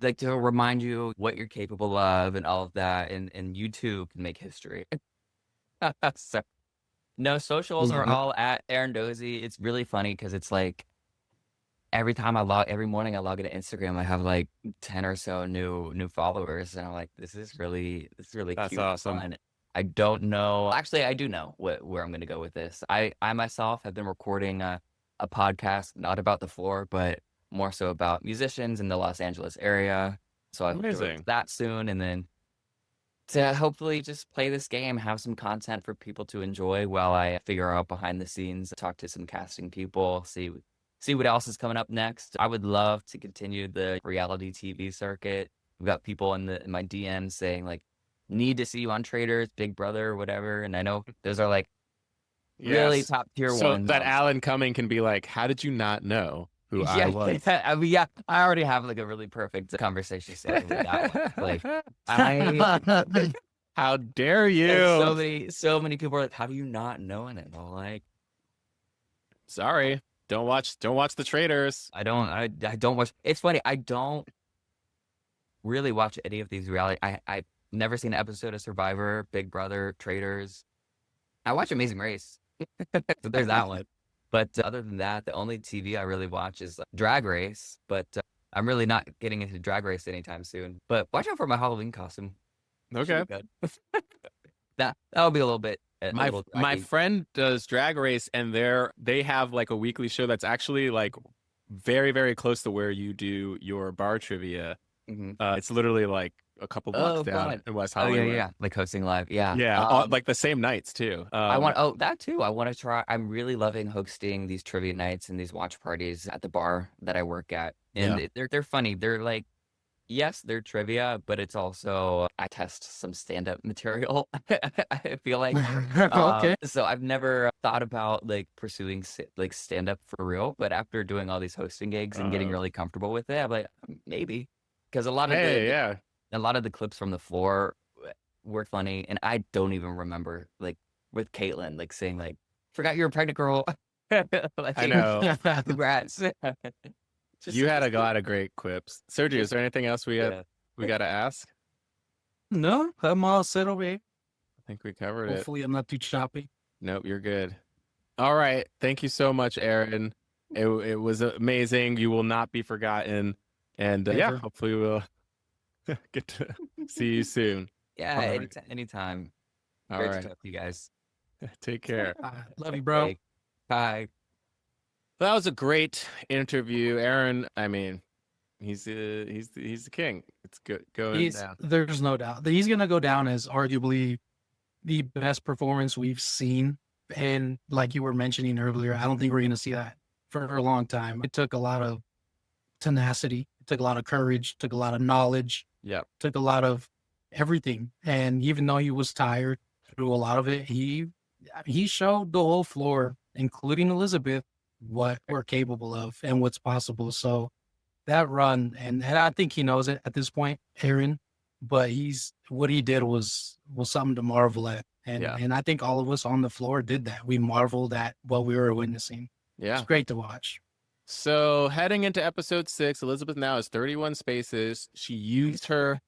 like, to remind you what you're capable of and all of that, and you too can make history. So, no, socials are all at Aaron Dozy. It's really funny because it's like every morning I log into Instagram, I have like 10 or so new followers, and I'm like, this is really That's cute and awesome. fun. I don't know. Actually, I do know where I'm going to go with this. I myself have been recording a podcast, not about the floor, but more so about musicians in the Los Angeles area. So I hope to release Amazing. that soon, and then to hopefully just play this game, have some content for people to enjoy while I figure out behind the scenes, talk to some casting people, see what else is coming up next. I would love to continue the reality TV circuit. We've got people in my DMs saying like, need to see you on Traders, Big Brother, whatever. And I know those are like really Yes. top tier So ones. that Alan Cumming can be like, how did you not know who I Yeah, was? I mean, yeah, I already have like a really perfect conversation started with that one. Like, I How dare and you? so many people are like, how do you not know it? And I'm like, Sorry. Don't watch the Traders. I don't watch. It's funny, I don't really watch any of these reality. I've never seen an episode of Survivor, Big Brother, Traders. I watch Amazing Race. So there's that one. But other than that, the only TV I really watch is Drag Race. But I'm really not getting into Drag Race anytime soon. But watch out for my Halloween costume. Should Okay. be good. That'll be a little bit. My draggy. friend does Drag Race, and they have like a weekly show that's actually like very, very close to where you do your bar trivia. Mhm. It's literally like a couple blocks down fun. in West Oh Hollywood. yeah, like hosting live. Yeah, Yeah, like the same nights too. I want that too. I want to try. I'm really loving hosting these trivia nights and these watch parties at the bar that I work at, and Yeah. they're funny. They're like, yes, they're trivia, but it's also I test some stand-up material. I feel like Okay. so I've never thought about like pursuing like stand-up for real, but after doing all these hosting gigs and getting really comfortable with it, I'm like, maybe, because a lot of yeah. a lot of the clips from the floor were funny, and I don't even remember like with Caitlin like saying like, "Forgot you're a pregnant girl." Like, I know. Congrats. You had a lot of great quips. Sergio, is there anything else we got to ask? No, I'm all set over here. I think we covered it. Hopefully, I'm not too choppy. Nope, you're good. All right. Thank you so much, Aaron. It was amazing. You will not be forgotten. And yeah, Ever. hopefully we'll get to see you soon. Yeah, All right. anytime. All Great right. to talk to you guys. Take care. Love you, bro. Hey, bye. That was a great interview, Aaron. I mean, he's the king. It's good going down. There's no doubt that he's gonna go down as arguably the best performance we've seen. And like you were mentioning earlier, I don't think we're gonna see that for a long time. It took a lot of tenacity, it took a lot of courage, took a lot of knowledge, Yep. took a lot of everything. And even though he was tired through a lot of it, he showed the whole floor, including Elizabeth, what we're capable of and what's possible. So that run, and I think he knows it at this point, Aaron, but what he did was something to marvel at. And Yeah. and I think all of us on the floor did that. We marveled at what we were witnessing. Yeah. It's great to watch. So heading into episode 6, Elizabeth now has 31 spaces. She used her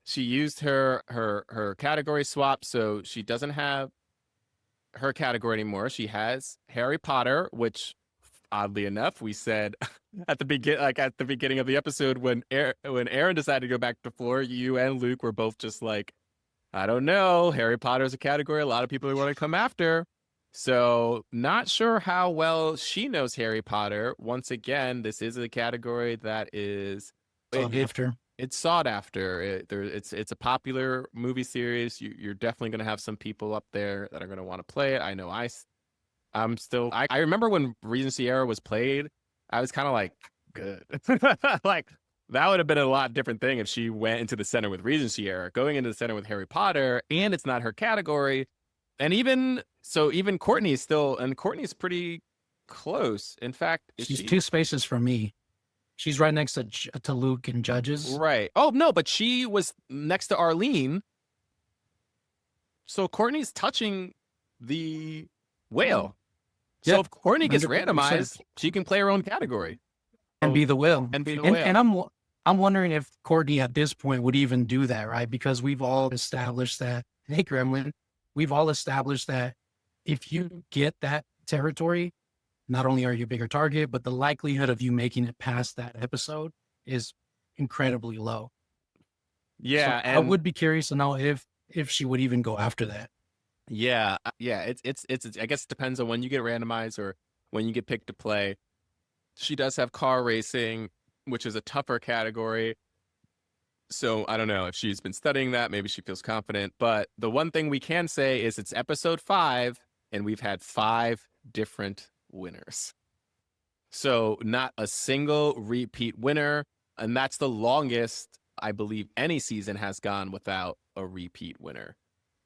her category swap, so she doesn't have her category anymore. She has Harry Potter, which oddly enough, we said at the beginning of the episode when Aaron decided to go back to floor, you and Luke were both just like, I don't know. Harry Potter's a category a lot of people want to come after. So not sure how well she knows Harry Potter. Once again, this is a category that is it's sought after. It's a popular movie series. You're definitely going to have some people up there that are going to want to play it. I know I remember when Regency Era was played, I was kind of like, good. Like, that would have been a lot different thing if she went into the center with Regency Era. Going into the center with Harry Potter, and it's not her category. And even Courtney's Courtney's pretty close. In fact, she's 2 spaces from me. She's right next to Luke and Judges. Right. Oh, no, but she was next to Arlene. So Courtney's touching the whale. So Yep, if Courtney gets 100%. randomized, she can play her own category. And be the whale. And be the whale. And I'm wondering if Courtney at this point would even do that, right? Because we've all established that, hey, Gremlin, we've all established that if you get that territory, not only are you a bigger target, but the likelihood of you making it past that episode is incredibly low. Yeah, so I would be curious to know if she would even go after that. Yeah. It's I guess it depends on when you get randomized or when you get picked to play. She does have car racing, which is a tougher category. So I don't know if she's been studying that. Maybe she feels confident. But the one thing we can say is it's episode 5, and we've had 5 different winners. So not a single repeat winner. And that's the longest, I believe, any season has gone without a repeat winner.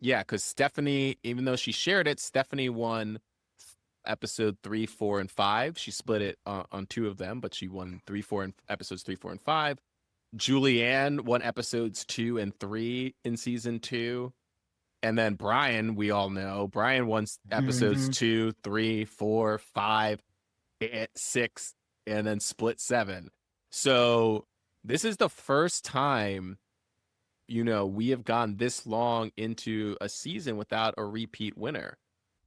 Yeah, because Stephanie, even though she shared it, Stephanie won episode 3, 4, and 5. She split it on 2 of them, but she won episodes 3, 4, and 5. Julianne won episodes 2 and 3 in season 2. And then Brian, we all know, Brian won episodes 2, 3, 4, 5, 6, and then split 7. So this is the first time, we have gone this long into a season without a repeat winner.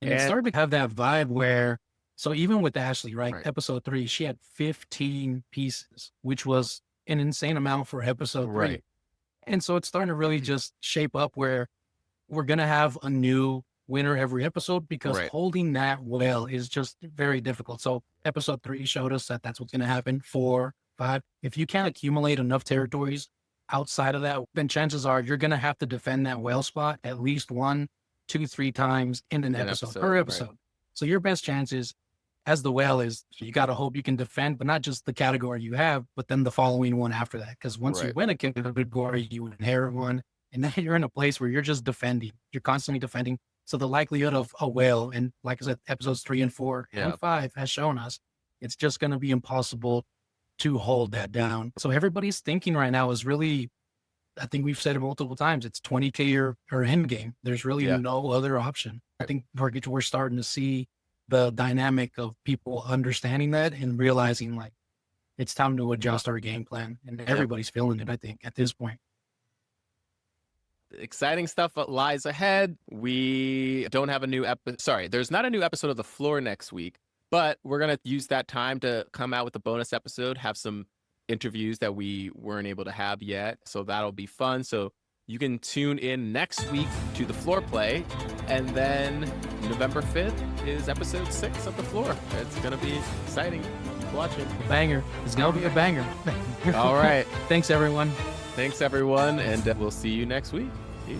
And it started to have that vibe where, so even with Ashley, right? Right. Episode 3, she had 15 pieces, which was an insane amount for episode 3. Right. And so it's starting to really just shape up where we're going to have a new winner every episode because Right. holding that well is just very difficult. So episode 3 showed us that that's what's going to happen. 4, 5. If you can't accumulate enough territories outside of that, then chances are you're going to have to defend that whale spot at least 1, 2, 3 times in an episode, per episode. Right. So your best chances as the whale is you got to hope you can defend, but not just the category you have, but then the following one after that. Because once you Right. win a category, you inherit one. And then you're in a place where you're just defending. You're constantly defending. So the likelihood of a whale, and like I said, episodes 3 and 4 Yeah. and 5 has shown us, it's just going to be impossible to hold that down. So everybody's thinking right now is really, I think we've said it multiple times, it's 20K or end game. There's really Yeah. no other option. I think we're starting to see the dynamic of people understanding that and realizing like it's time to adjust our game plan. And everybody's feeling it, I think, at this point. Exciting stuff lies ahead. We don't have a new there's not a new episode of The Floor next week, but we're going to use that time to come out with a bonus episode, have some interviews that we weren't able to have yet. So that'll be fun. So you can tune in next week to The Floor Play. And then November 5th is episode 6 of The Floor. It's going to be exciting. Keep watching. Banger. It's going to be a banger. All right. Thanks, everyone. Thanks, everyone. And we'll see you next week. Peace.